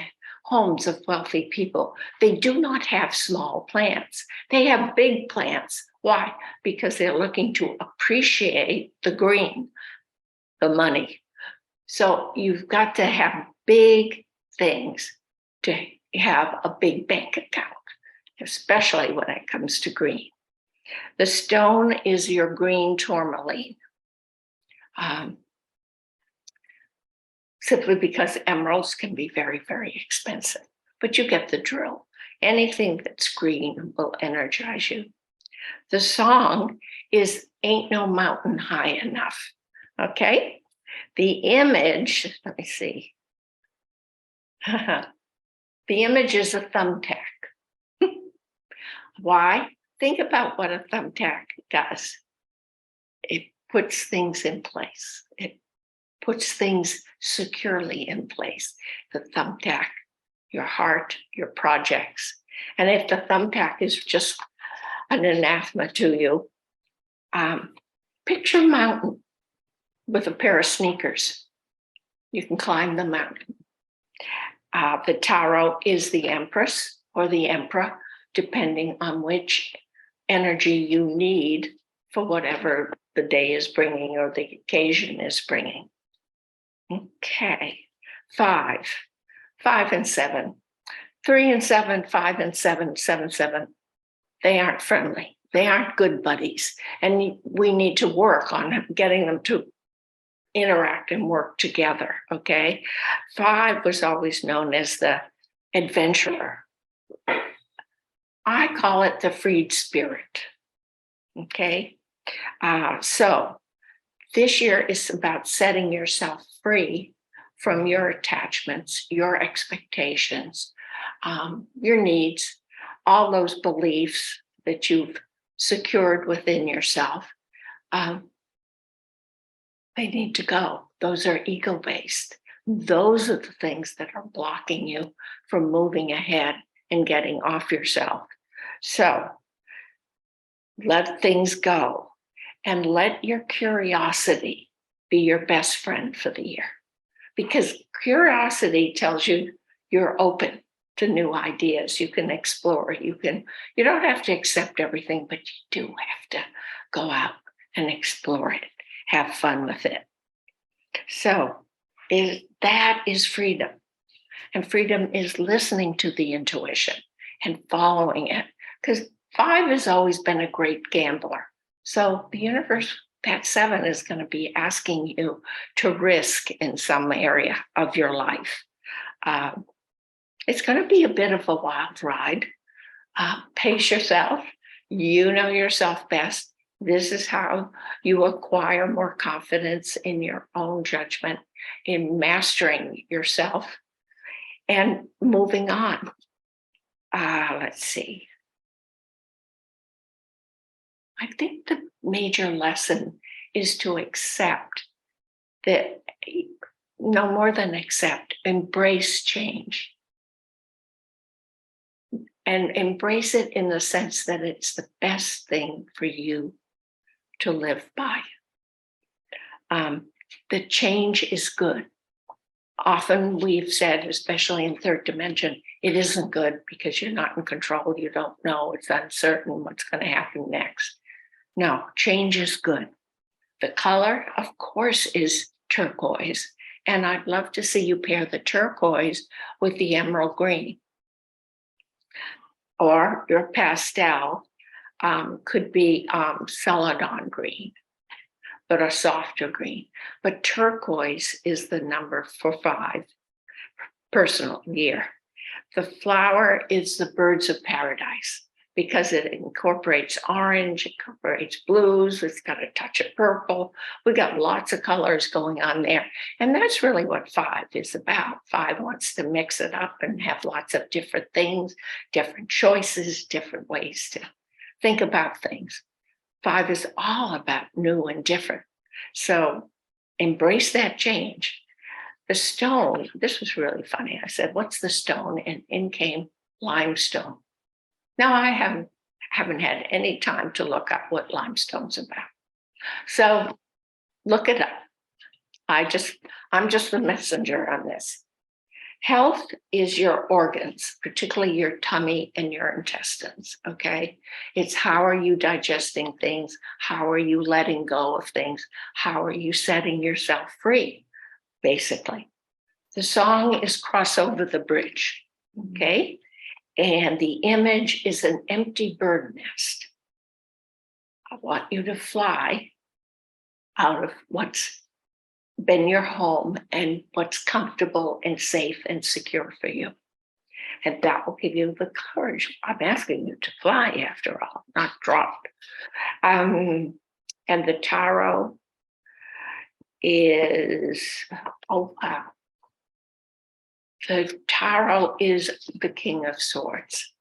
homes of wealthy people, they do not have small plants. They have big plants. Why? Because they're looking to appreciate the green, the money. So you've got to have big things to have a big bank account, especially when it comes to green. The stone is your green tourmaline, simply because emeralds can be very, very expensive. but you get the drill. Anything that's green will energize you. The song is Ain't No Mountain High Enough. Okay? The image, let me see. The image is a thumbtack. Why? Think about what a thumbtack does. It puts things in place. It puts things securely in place. The thumbtack, your heart, your projects. And if the thumbtack is just an anathema to you, picture a mountain with a pair of sneakers. You can climb the mountain. The tarot is the empress or the emperor, depending on which energy you need for whatever the day is bringing or the occasion is bringing. Okay, 5 and 7, 3 and 7, 5 and 7, 7, 7. They aren't friendly. They aren't good buddies. And we need to work on getting them to interact and work together, okay? 5 was always known as the adventurer. I call it the freed spirit, okay? So this year is about setting yourself free from your attachments, your expectations, your needs, all those beliefs that you've secured within yourself. They need to go. Those are ego-based. Those are the things that are blocking you from moving ahead and getting off yourself. So let things go and let your curiosity be your best friend for the year. Because curiosity tells you you're open to new ideas. You can explore. You don't have to accept everything, but you do have to go out and explore it. Have fun with it. So that is freedom. And freedom is listening to the intuition and following it. Because 5 has always been a great gambler. So the universe, that 7 is going to be asking you to risk in some area of your life. It's going to be a bit of a wild ride. Pace yourself. You know yourself best. This is how you acquire more confidence in your own judgment, in mastering yourself and moving on. Let's see. I think the major lesson is to accept that, no more than accept, embrace change. And embrace it in the sense that it's the best thing for you to live by. The change is good. Often we've said, especially in third dimension, it isn't good because you're not in control. You don't know. It's uncertain what's going to happen next. No, change is good. The color, of course, is turquoise. And I'd love to see you pair the turquoise with the emerald green. Or your pastel could be celadon green, but a softer green. But turquoise is the number for 5, personal year. The flower is the birds of paradise because it incorporates orange, incorporates blues, it's got a touch of purple. We got lots of colors going on there. And that's really what 5 is about. 5 wants to mix it up and have lots of different things, different choices, different ways to think about things. 5 is all about new and different. So embrace that change. The stone, this was really funny. I said, what's the stone? And in came limestone. Now I haven't had any time to look up what limestone's about. So look it up. I'm just the messenger on this. Health is your organs, particularly your tummy and your intestines, okay? It's how are you digesting things? How are you letting go of things? How are you setting yourself free, basically? The song is Cross Over the Bridge, okay? And the image is an empty bird nest. I want you to fly out of what's been your home and what's comfortable and safe and secure for you. And that will give you the courage. I'm asking you to fly after all, not drop. And the tarot is, oh wow. The tarot is the King of Swords,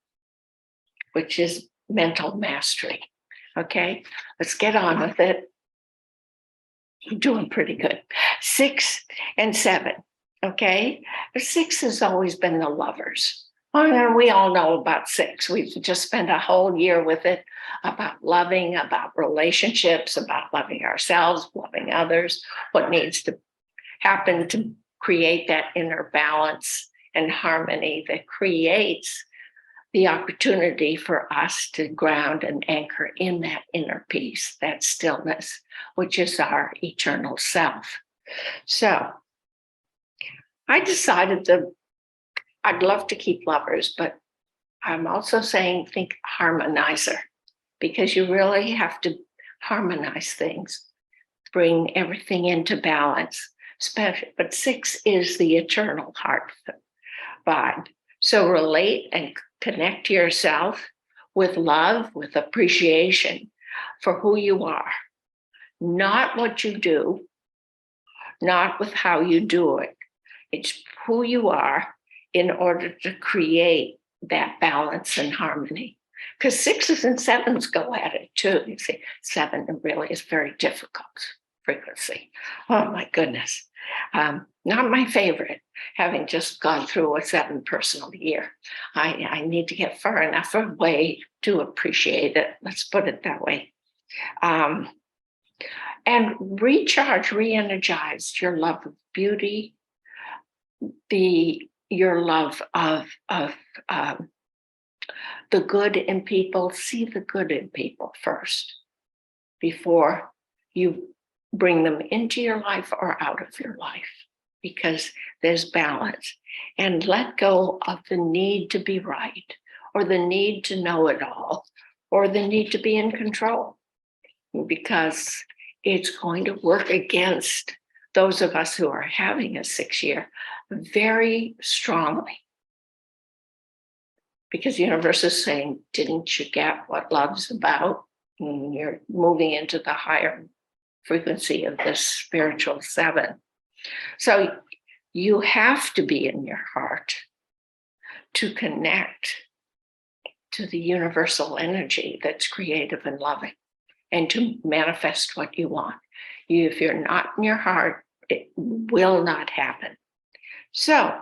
which is mental mastery. Okay, let's get on with it. You're doing pretty good. 6 and 7. Okay, the 6 has always been the lovers. And we all know about 6. We've just spent a whole year with it about loving, about relationships, about loving ourselves, loving others, what needs to happen to create that inner balance and harmony that creates the opportunity for us to ground and anchor in that inner peace, that stillness, which is our eternal self. So I decided that I'd love to keep lovers, but I'm also saying think harmonizer, because you really have to harmonize things, bring everything into balance. But 6 is the eternal heart vibe. So relate and connect to yourself with love, with appreciation for who you are, not what you do, not with how you do it. It's who you are in order to create that balance and harmony. Because 6s and 7s go at it too. You see, 7 really is very difficult frequency. Oh my goodness. Not my favorite, having just gone through a 7 personal year. I need to get far enough away to appreciate it. Let's put it that way. And recharge, re-energize your love of beauty, your love of the good in people. See the good in people first before you bring them into your life or out of your life, because there's balance. And let go of the need to be right, or the need to know it all, or the need to be in control, because it's going to work against those of us who are having a 6 year very strongly. Because the universe is saying, didn't you get what love's about? And you're moving into the higher frequency of this spiritual 7. So you have to be in your heart to connect to the universal energy that's creative and loving, and to manifest what you want. If you're not in your heart, it will not happen. So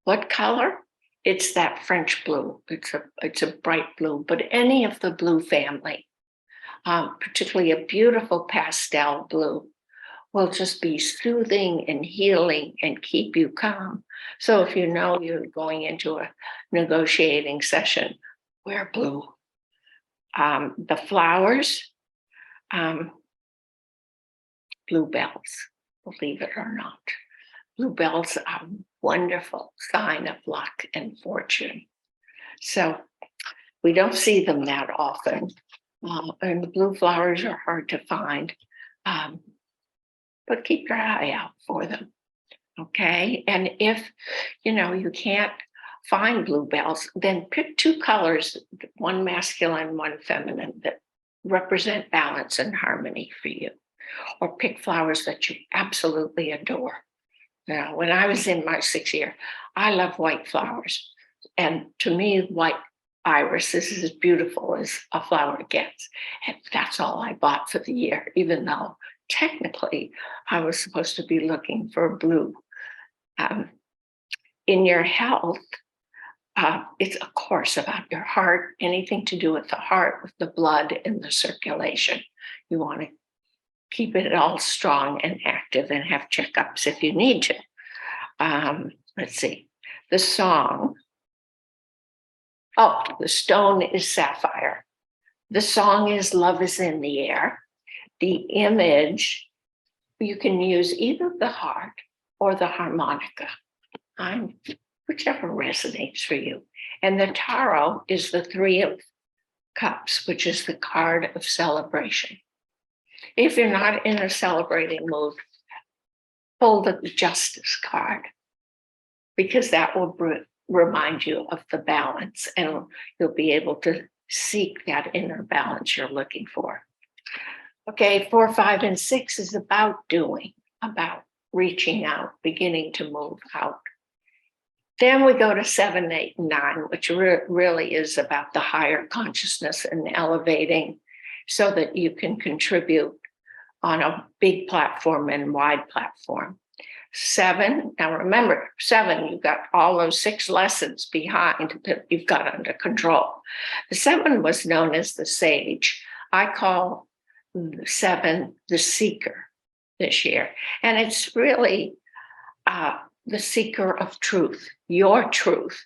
what color? It's that French blue. It's a bright blue, but any of the blue family, particularly a beautiful pastel blue, will just be soothing and healing and keep you calm. So if you know you're going into a negotiating session, wear blue. The flowers, bluebells, believe it or not. Bluebells are a wonderful sign of luck and fortune. So we don't see them that often. And the blue flowers are hard to find. But keep your eye out for them. Okay. And if you can't find bluebells, then pick 2 colors, one masculine, one feminine, that represent balance and harmony for you. Or pick flowers that you absolutely adore. When I was in my 6 year, I love white flowers. And to me, white iris is as beautiful as a flower gets. And that's all I bought for the year, even though technically I was supposed to be looking for blue. In your health, it's of course about your heart, anything to do with the heart, with the blood and the circulation. You want to keep it all strong and active, and have checkups if you need to. Let's see, the song. Oh, the stone is sapphire. The song is Love is in the Air. The image, you can use either the heart or the harmonica, whichever resonates for you. And the tarot is the 3 of Cups, which is the card of celebration. If you're not in a celebrating mood, pull the Justice card, because that will remind you of the balance, and you'll be able to seek that inner balance you're looking for. Okay, 4, 5, and 6 is about doing, about reaching out, beginning to move out. Then we go to 7, 8, and 9, which really is about the higher consciousness and elevating so that you can contribute on a big platform and wide platform. 7, now remember, 7, you've got all those 6 lessons behind that you've got under control. The 7 was known as the sage. I call 7 the seeker this year. And it's really the seeker of truth, your truth.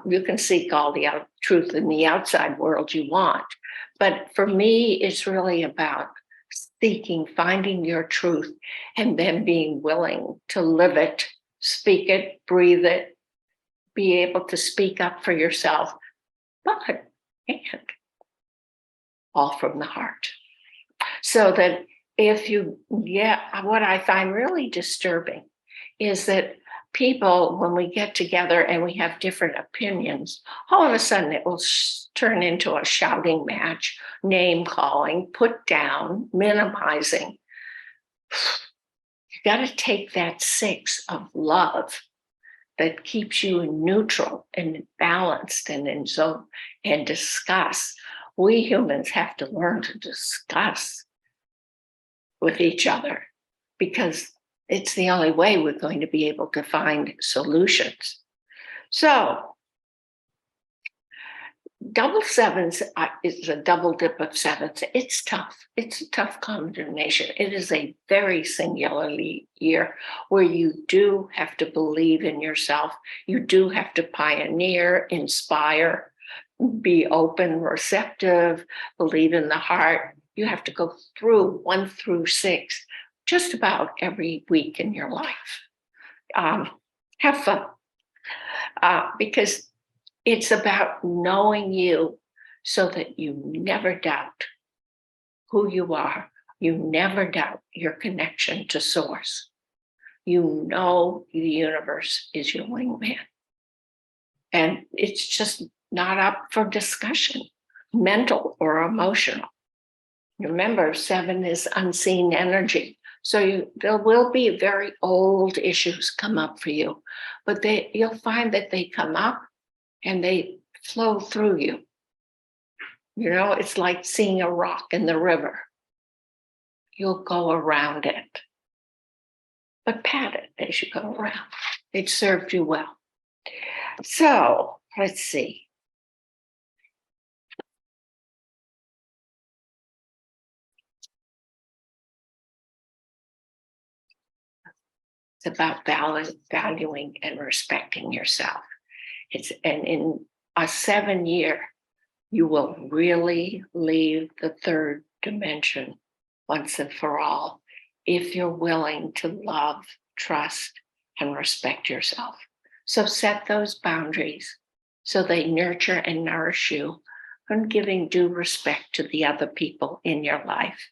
You can seek all the truth in the outside world you want. But for me, it's really about seeking, finding your truth, and then being willing to live it, speak it, breathe it, be able to speak up for yourself, but and all from the heart. So that what I find really disturbing is that people, when we get together and we have different opinions, all of a sudden it will turn into a shouting match, name calling, put down, minimizing. You got to take that 6 of love that keeps you in neutral and balanced and in zone and discuss. We humans have to learn to discuss with each other, because it's the only way we're going to be able to find solutions. So double 7s is a double dip of 7s. It's tough. It's a tough combination. It is a very singularly year where you do have to believe in yourself. You do have to pioneer, inspire, be open, receptive, believe in the heart. You have to go through 1 through 6 just about every week in your life. Have fun, because it's about knowing you so that you never doubt who you are. You never doubt your connection to source. You know the universe is your wingman. And it's just not up for discussion, mental or emotional. Remember, 7 is unseen energy. So there will be very old issues come up for you, but you'll find that they come up and they flow through you. You know, it's like seeing a rock in the river. You'll go around it, but pat it as you go around. It served you well. So let's see. It's about valuing and respecting yourself. And in a 7 year, you will really leave the 3rd dimension once and for all if you're willing to love, trust, and respect yourself. So set those boundaries so they nurture and nourish you, and giving due respect to the other people in your life.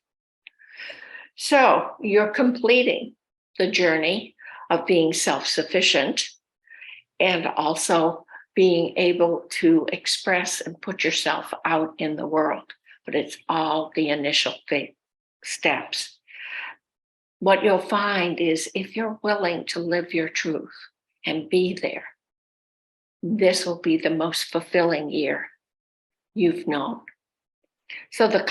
So you're completing the journey of being self-sufficient and also being able to express and put yourself out in the world. But it's all the initial steps. What you'll find is if you're willing to live your truth and be there, this will be the most fulfilling year you've known. So the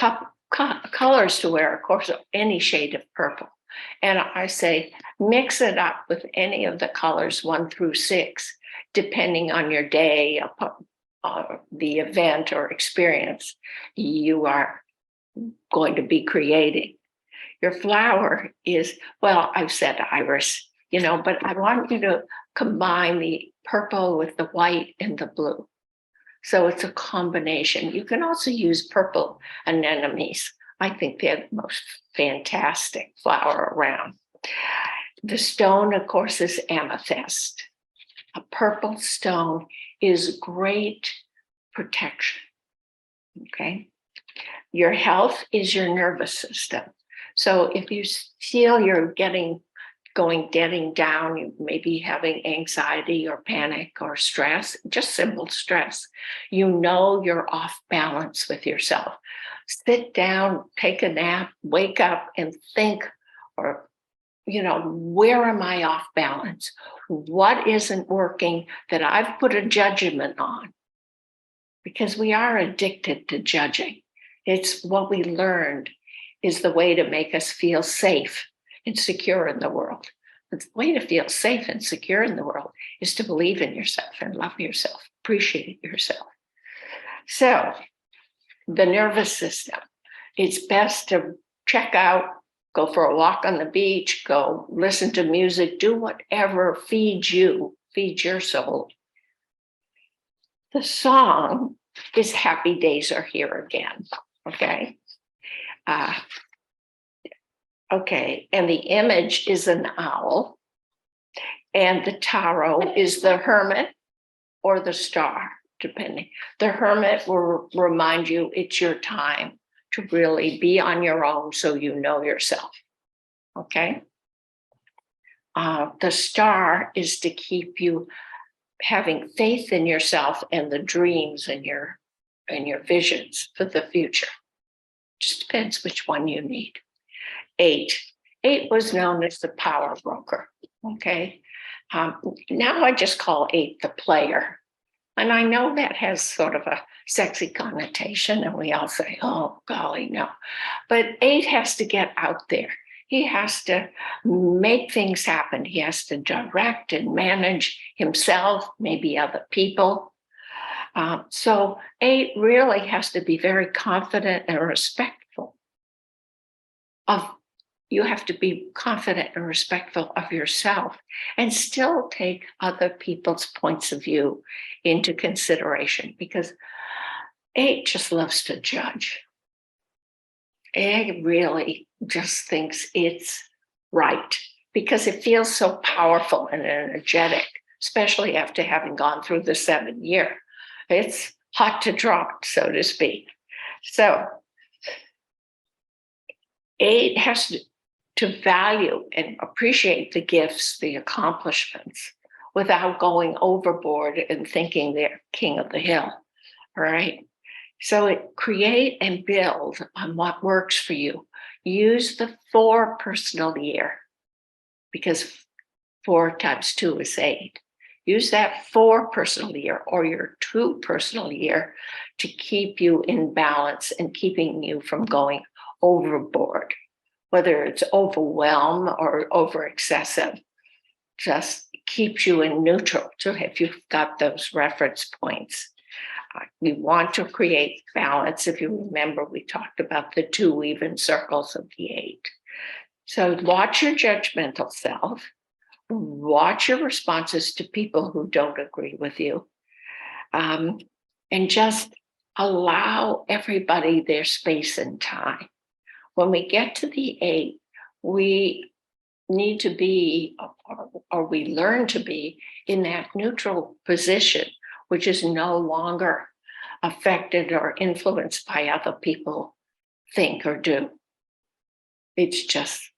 colors to wear, of course, are any shade of purple. And I say, mix it up with any of the colors 1 through 6, depending on your day, the event or experience you are going to be creating. Your flower is, well, I've said iris, but I want you to combine the purple with the white and the blue. So it's a combination. You can also use purple anemones. I think they're the most fantastic flower around. The stone, of course, is amethyst. A purple stone is great protection. Okay. Your health is your nervous system. So if you feel you're getting getting down, you may be having anxiety or panic or stress, just simple stress. You know you're off balance with yourself. Sit down, take a nap, wake up and think, or, where am I off balance? What isn't working that I've put a judgment on? Because we are addicted to judging. It's what we learned is the way to make us feel safe and secure in the world. The way to feel safe and secure in the world is to believe in yourself and love yourself, appreciate yourself. So the nervous system, it's best to check out, go for a walk on the beach, go listen to music, do whatever feeds you, feeds your soul. The song is Happy Days Are Here Again, okay? Okay, and the image is an owl, and the tarot is the hermit or the star, depending. The hermit will remind you it's your time to really be on your own so you know yourself, okay? The star is to keep you having faith in yourself and the dreams and your visions for the future. Just depends which one you need. 8 was known as the power broker, okay? Now I just call 8 the player. And I know that has sort of a sexy connotation, and we all say, oh, golly, no. But 8 has to get out there. He has to make things happen. He has to direct and manage himself, maybe other people. So 8 really has to be very confident and respectful of. You have to be confident and respectful of yourself and still take other people's points of view into consideration, because 8 just loves to judge. 8 really just thinks it's right because it feels so powerful and energetic, especially after having gone through the 7 year. It's hot to trot, so to speak. So 8 has to value and appreciate the gifts, the accomplishments, without going overboard and thinking they're king of the hill, all right? So create and build on what works for you. Use the 4 personal year, because 4 times 2 is 8. Use that 4 personal year or your 2 personal year to keep you in balance and keeping you from going overboard. Whether it's overwhelm or over excessive, just keeps you in neutral. So if you've got those reference points, we want to create balance. If you remember, we talked about the 2 even circles of the 8. So watch your judgmental self, watch your responses to people who don't agree with you, and just allow everybody their space and time. When we get to the 8, we need to be, or we learn to be, in that neutral position, which is no longer affected or influenced by other people think or do. It's just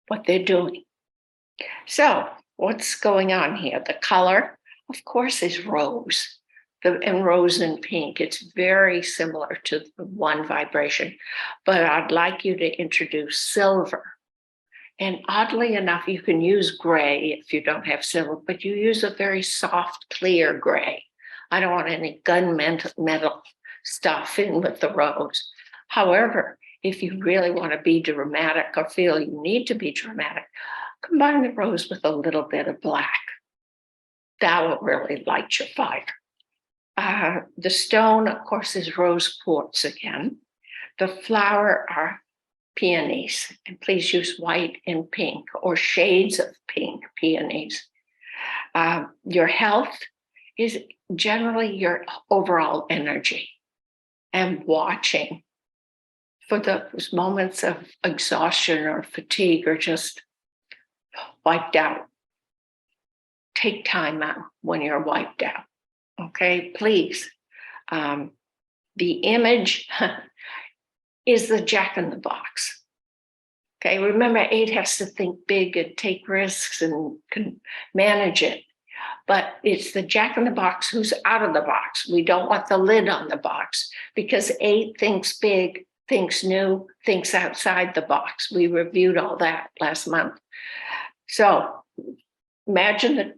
what they're doing. So what's going on here? The color, of course, is rose. And rose and pink, it's very similar to the 1 vibration, but I'd like you to introduce silver. And oddly enough, you can use gray if you don't have silver, but you use a very soft, clear gray. I don't want any gunmetal stuff in with the rose. However, if you really want to be dramatic or feel you need to be dramatic, combine the rose with a little bit of black. That will really light your fire. The stone, of course, is rose quartz again. The flower are peonies, and please use white and pink or shades of pink peonies. Your health is generally your overall energy, and watching for those moments of exhaustion or fatigue or just wiped out. Take time out when you're wiped out. Okay, please. The image is the Jack in the Box. Okay, remember 8 has to think big and take risks and can manage it. But it's the jack in the box who's out of the box. We don't want the lid on the box because 8 thinks big, thinks new, thinks outside the box. We reviewed all that last month. So imagine the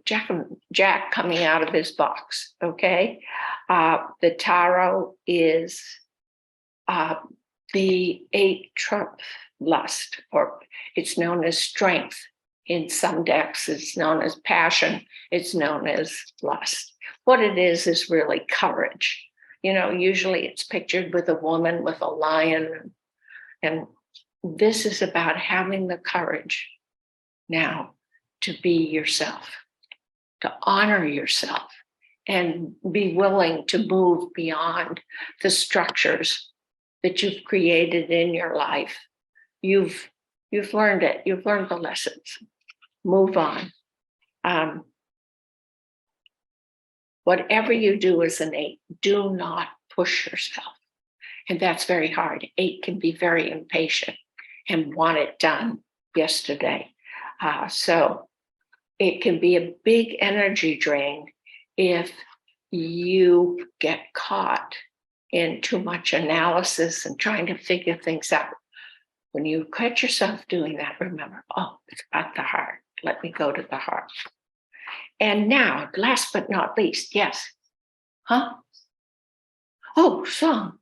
jack coming out of his box, okay? The tarot is the 8 trump lust, or it's known as strength. In some decks, it's known as passion. It's known as lust. What it is really courage. You know, usually it's pictured with a woman with a lion. And this is about having the courage now to be yourself, to honor yourself, and be willing to move beyond the structures that you've created in your life. You've learned it. You've learned the lessons. Move on. Whatever you do as an 8, do not push yourself. And that's very hard. 8 can be very impatient and want it done yesterday. So it can be a big energy drain if you get caught in too much analysis and trying to figure things out. When you catch yourself doing that, remember, oh, it's about the heart. Let me go to the heart. And now, last but not least, yes. Huh? Oh, song.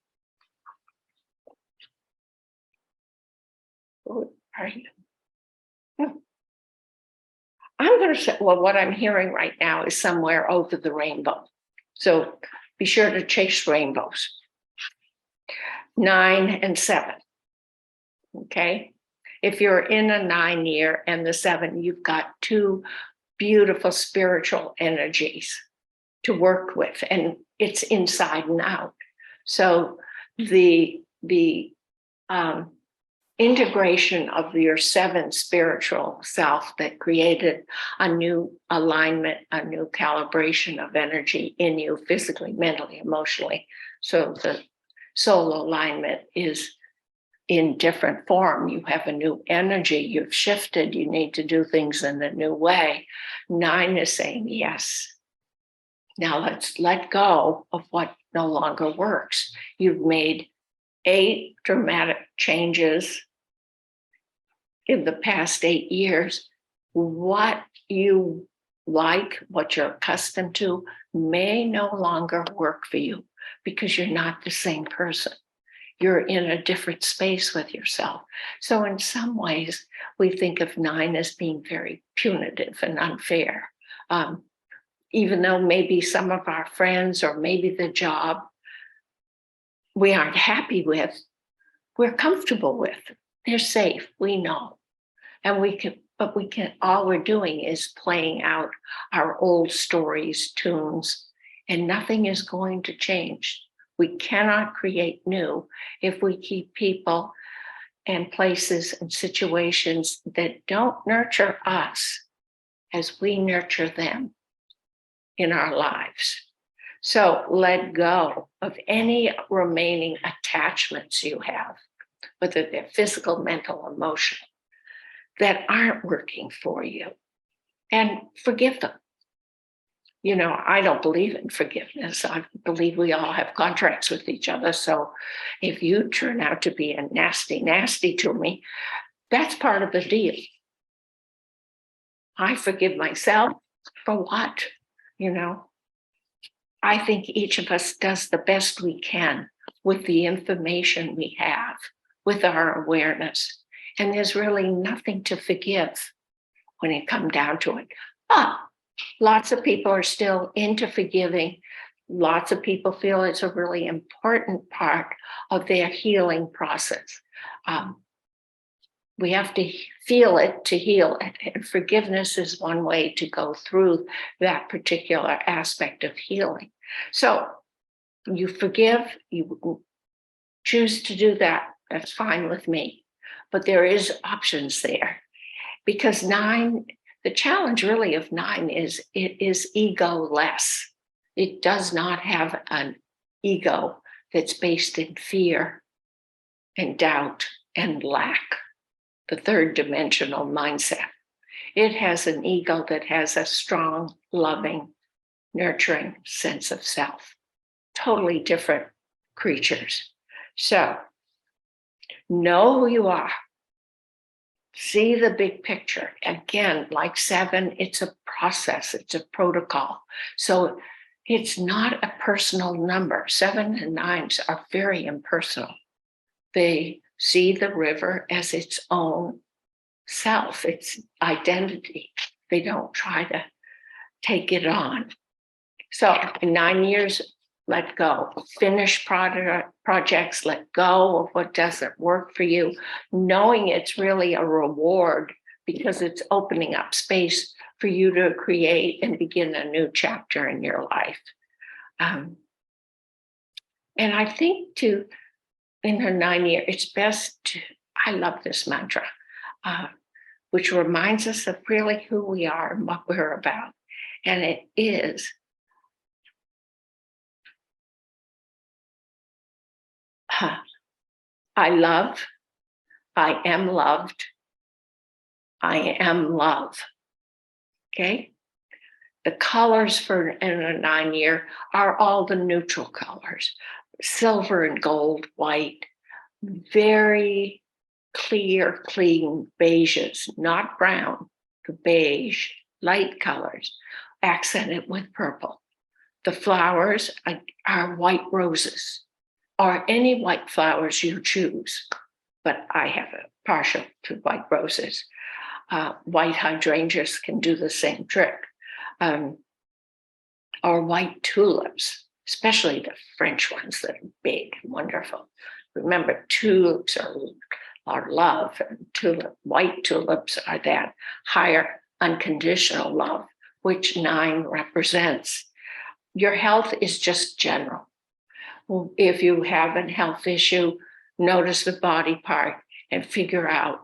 Who are you? I'm going to say, well, what I'm hearing right now is somewhere over the rainbow. So be sure to chase rainbows. 9 and 7. Okay. If you're in a 9 year and the 7, you've got 2 beautiful spiritual energies to work with, and it's inside and out. So the integration of your 7 spiritual self that created a new alignment, a new calibration of energy in you physically, mentally, emotionally. So the soul alignment is in different form. You have a new energy, you've shifted, you need to do things in a new way. 9 is saying yes. Now let's let go of what no longer works. You've made 8 dramatic changes in the past 8 years. What you like, what you're accustomed to, may no longer work for you because you're not the same person. You're in a different space with yourself. So in some ways, we think of 9 as being very punitive and unfair. Even though maybe some of our friends or maybe the job we aren't happy with, we're comfortable with. They're safe, we know. And all we're doing is playing out our old stories, tunes, and nothing is going to change. We cannot create new if we keep people and places and situations that don't nurture us as we nurture them in our lives. So let go of any remaining attachments you have, whether they're physical, mental, emotional, that aren't working for you, and forgive them. You know, I don't believe in forgiveness. I believe we all have contracts with each other. So if you turn out to be a nasty, nasty to me, that's part of the deal. I forgive myself for what? You know, I think each of us does the best we can with the information we have, with our awareness. And there's really nothing to forgive when it comes down to it. Lots of people are still into forgiving. Lots of people feel it's a really important part of their healing process. We have to feel it to heal it. And forgiveness is one way to go through that particular aspect of healing. So you forgive, you choose to do that. That's fine with me. But there is options there, because 9, the challenge really of 9 is it is ego-less. It does not have an ego that's based in fear and doubt and lack. the third dimensional mindset. It has an ego that has a strong, loving, nurturing sense of self. Totally different creatures. So, know who you are. See the big picture. Again, like 7, it's a process, it's a protocol. So it's not a personal number. 7 and 9s are very impersonal. They see the river as its own self, its identity. They don't try to take it on. So in 9 years, let go. Finish projects, let go of what doesn't work for you, knowing it's really a reward because it's opening up space for you to create and begin a new chapter in your life. And I think too, in her 9 year, it's best to, I love this mantra, which reminds us of really who we are and what we're about. And it is, I love, I am loved, I am love. Okay? The colors for in a 9 year are all the neutral colors, silver and gold, white, very clear, clean beiges, not brown, the beige, light colors, accented with purple. The flowers are white roses, or any white flowers you choose, but I have a partial to white roses. White hydrangeas can do the same trick. Or white tulips, especially the French ones that are big and wonderful. Remember, tulips are love, and white tulips are that higher unconditional love, which 9 represents. Your health is just general. If you have a health issue, notice the body part and figure out,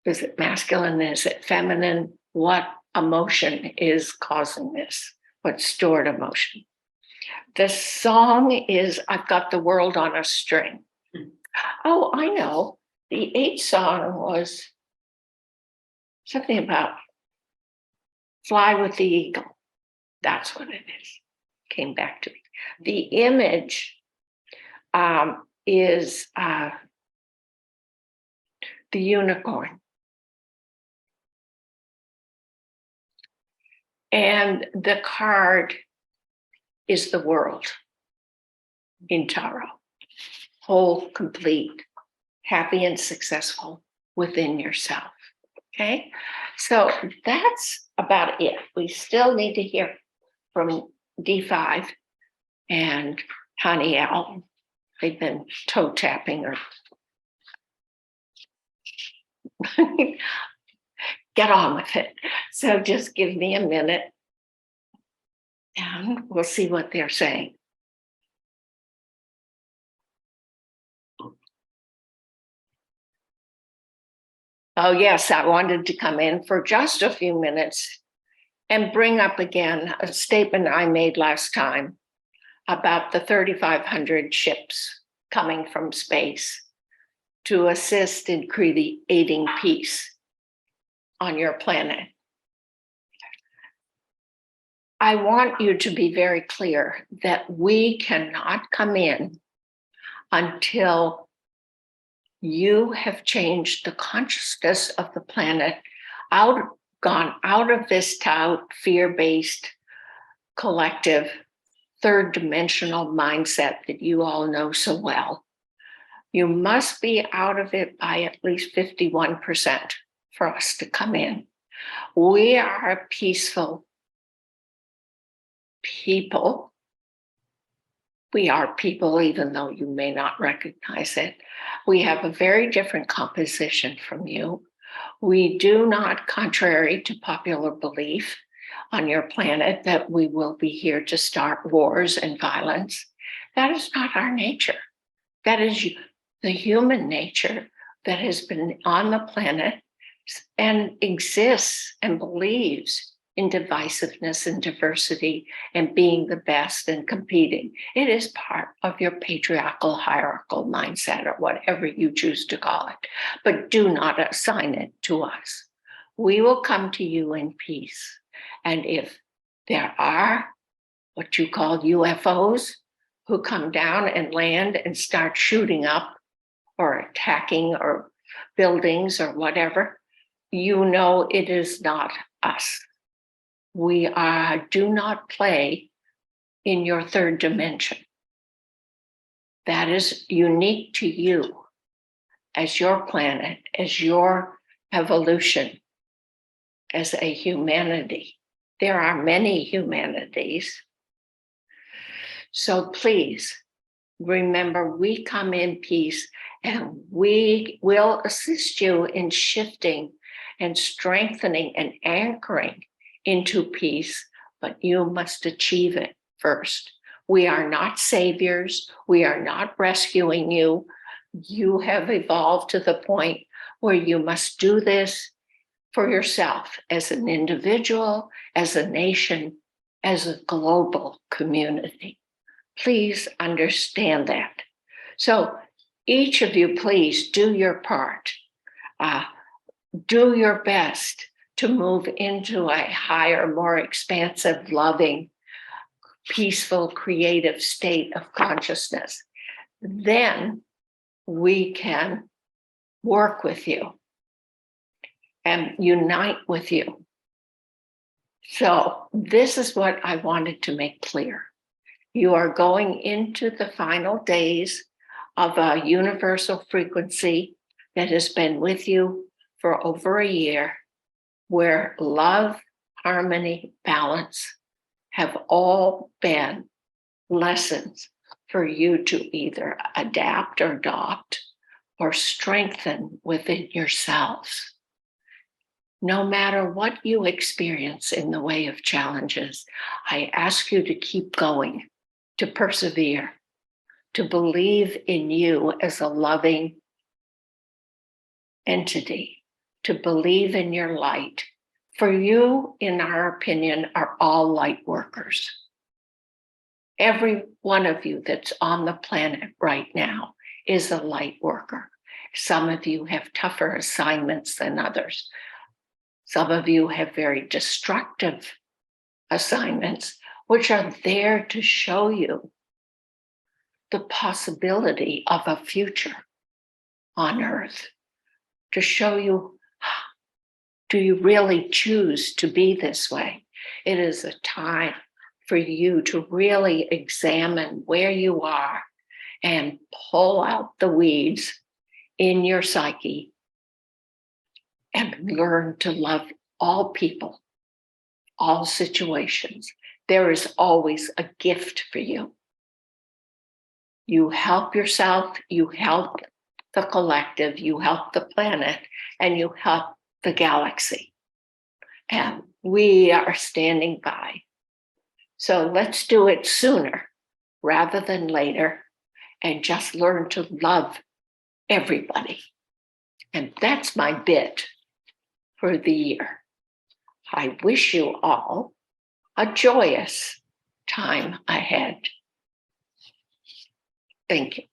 is it masculine, is it feminine? What emotion is causing this? What stored emotion? The song is I've Got the World on a String. Oh, I know. The 8 song was something about Fly with the Eagle. That's what it is. Came back to me. The image is the unicorn. And the card is the world in tarot. Whole, complete, happy and successful within yourself. Okay? So that's about it. We still need to hear from D5 and Honey L. They've been toe tapping her. Get on with it. So just give me a minute and we'll see what they're saying. Oh, yes, I wanted to come in for just a few minutes and bring up again a statement I made last time about the 3,500 ships coming from space to assist in creating peace on your planet. I want you to be very clear that we cannot come in until you have changed the consciousness of the planet, gone out of this tout, fear-based, collective, third dimensional mindset that you all know so well. You must be out of it by at least 51% for us to come in. We are peaceful people. We are people, even though you may not recognize it. We have a very different composition from you. We do not, contrary to popular belief on your planet, that we will be here to start wars and violence. That is not our nature. That is the human nature that has been on the planet and exists and believes in divisiveness and diversity and being the best and competing. It is part of your patriarchal, hierarchal mindset, or whatever you choose to call it. But do not assign it to us. We will come to you in peace. And if there are what you call UFOs who come down and land and start shooting up or attacking or buildings or whatever, you know it is not us. We do not play in your third dimension. That is unique to you as your planet, as your evolution, as a humanity. There are many humanities. So please remember, we come in peace and we will assist you in shifting and strengthening and anchoring into peace, but you must achieve it first. We are not saviors. We are not rescuing you. You have evolved to the point where you must do this for yourself as an individual, as a nation, as a global community. Please understand that. So each of you, please do your part. Do your best to move into a higher, more expansive, loving, peaceful, creative state of consciousness. Then we can work with you and unite with you. So this is what I wanted to make clear. You are going into the final days of a universal frequency that has been with you for over a year, where love, harmony, balance have all been lessons for you to either adapt or adopt or strengthen within yourselves. No matter what you experience in the way of challenges, I ask you to keep going, to persevere, to believe in you as a loving entity, to believe in your light. For you, in our opinion, are all light workers. Every one of you that's on the planet right now is a light worker. Some of you have tougher assignments than others. Some of you have very destructive assignments, which are there to show you the possibility of a future on Earth, to show you, do you really choose to be this way? It is a time for you to really examine where you are and pull out the weeds in your psyche and learn to love all people, all situations. There is always a gift for you. You help yourself, you help the collective, you help the planet, and you help the galaxy. And we are standing by. So let's do it sooner rather than later and just learn to love everybody. And that's my bit for the year. I wish you all a joyous time ahead. Thank you.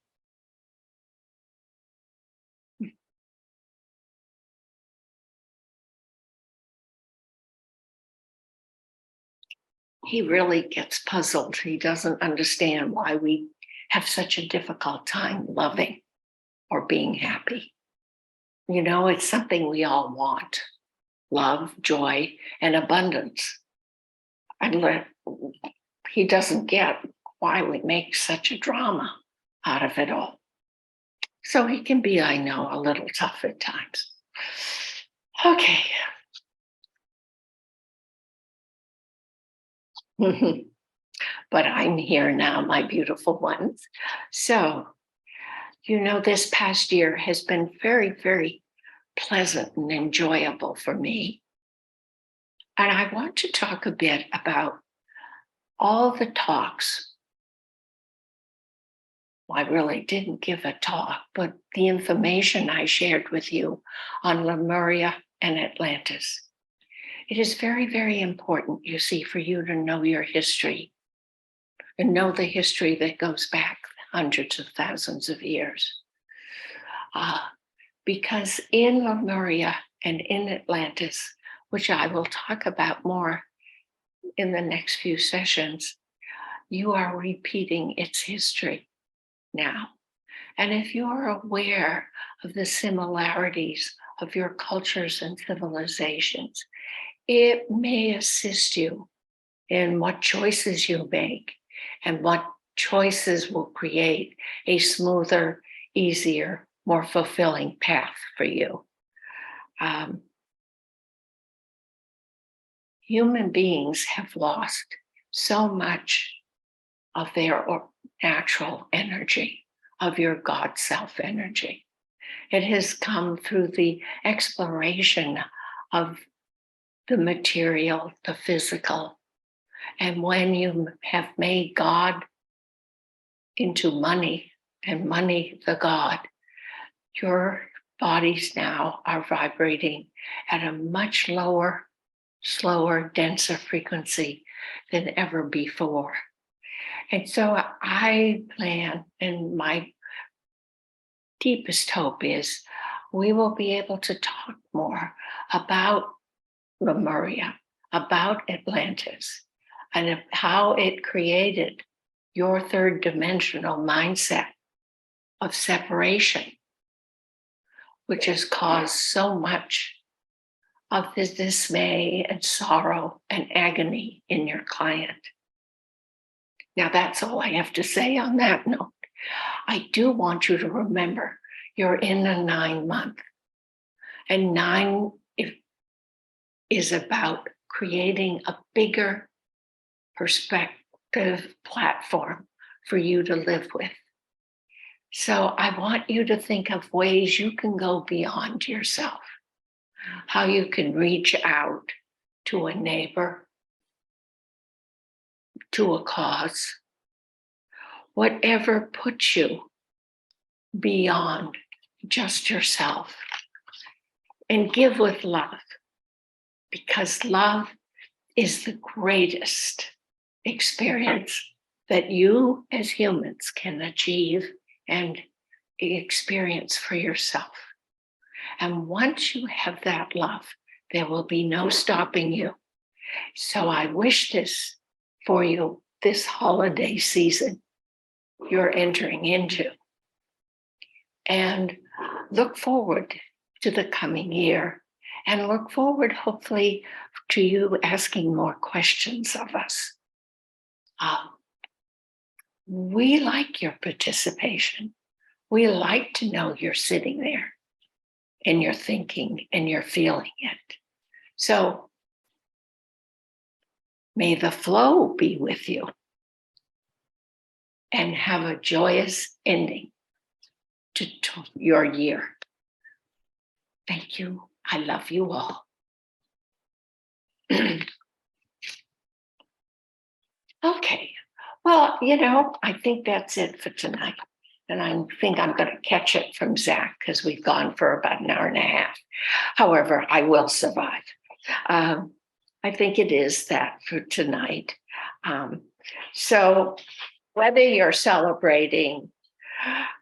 He really gets puzzled. He doesn't understand why we have such a difficult time loving or being happy. You know, it's something we all want: love, joy, and abundance. And he doesn't get why we make such a drama out of it all. So he can be, I know, a little tough at times. Okay. But I'm here now, my beautiful ones. So, you know, this past year has been very, very pleasant and enjoyable for me. And I want to talk a bit about all the talks. Well, I really didn't give a talk, but the information I shared with you on Lemuria and Atlantis. It is very, very important, you see, for you to know your history and know the history that goes back hundreds of thousands of years. Because in Lemuria and in Atlantis, which I will talk about more in the next few sessions, you are repeating its history now. And if you are aware of the similarities of your cultures and civilizations, it may assist you in what choices you make and what choices will create a smoother, easier, more fulfilling path for you. Human beings have lost so much of their natural energy, of your God self energy. It has come through the exploration of the material, the physical. And when you have made God into money and money the God, your bodies now are vibrating at a much lower, slower, denser frequency than ever before. And so I plan, and my deepest hope is we will be able to talk more about Lemuria, about Atlantis, and how it created your third dimensional mindset of separation, which has caused so much of the dismay and sorrow and agony in your client. Now, that's all I have to say on that note. I do want you to remember you're in a 9-month, and 9 is about creating a bigger perspective platform for you to live with. So I want you to think of ways you can go beyond yourself, how you can reach out to a neighbor, to a cause, whatever puts you beyond just yourself, and give with love, because love is the greatest experience that you as humans can achieve and experience for yourself. And once you have that love, there will be no stopping you. So I wish this for you this holiday season you're entering into. And look forward to the coming year, and look forward, hopefully, to you asking more questions of us. We like your participation. We like to know you're sitting there and you're thinking and you're feeling it. So may the flow be with you, and have a joyous ending to your year. Thank you. I love you all. Okay. Well, I think that's it for tonight. And I think I'm going to catch it from Zach, because we've gone for about an hour and a half. However, I will survive. I think it is that for tonight. So whether you're celebrating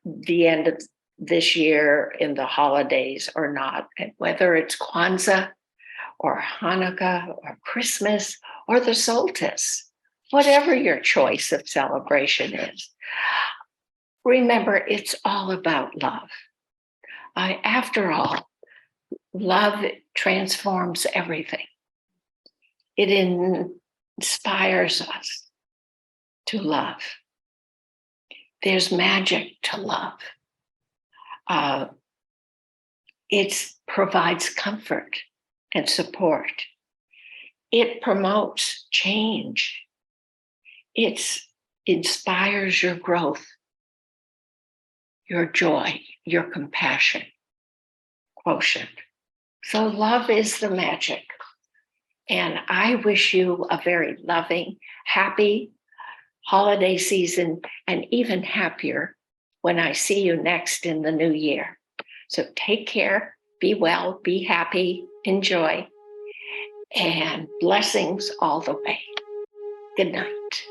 the end of this year in the holidays or not, and whether it's Kwanzaa or Hanukkah or Christmas or the solstice, whatever your choice of celebration is, remember, it's all about love. After all, love transforms everything. It inspires us to love. There's magic to love. It provides comfort and support. It promotes change. It inspires your growth, your joy, your compassion quotient. So love is the magic. And I wish you a very loving, happy holiday season, and even happier when I see you next in the new year. So take care, be well, be happy, enjoy. and blessings all the way. Good night.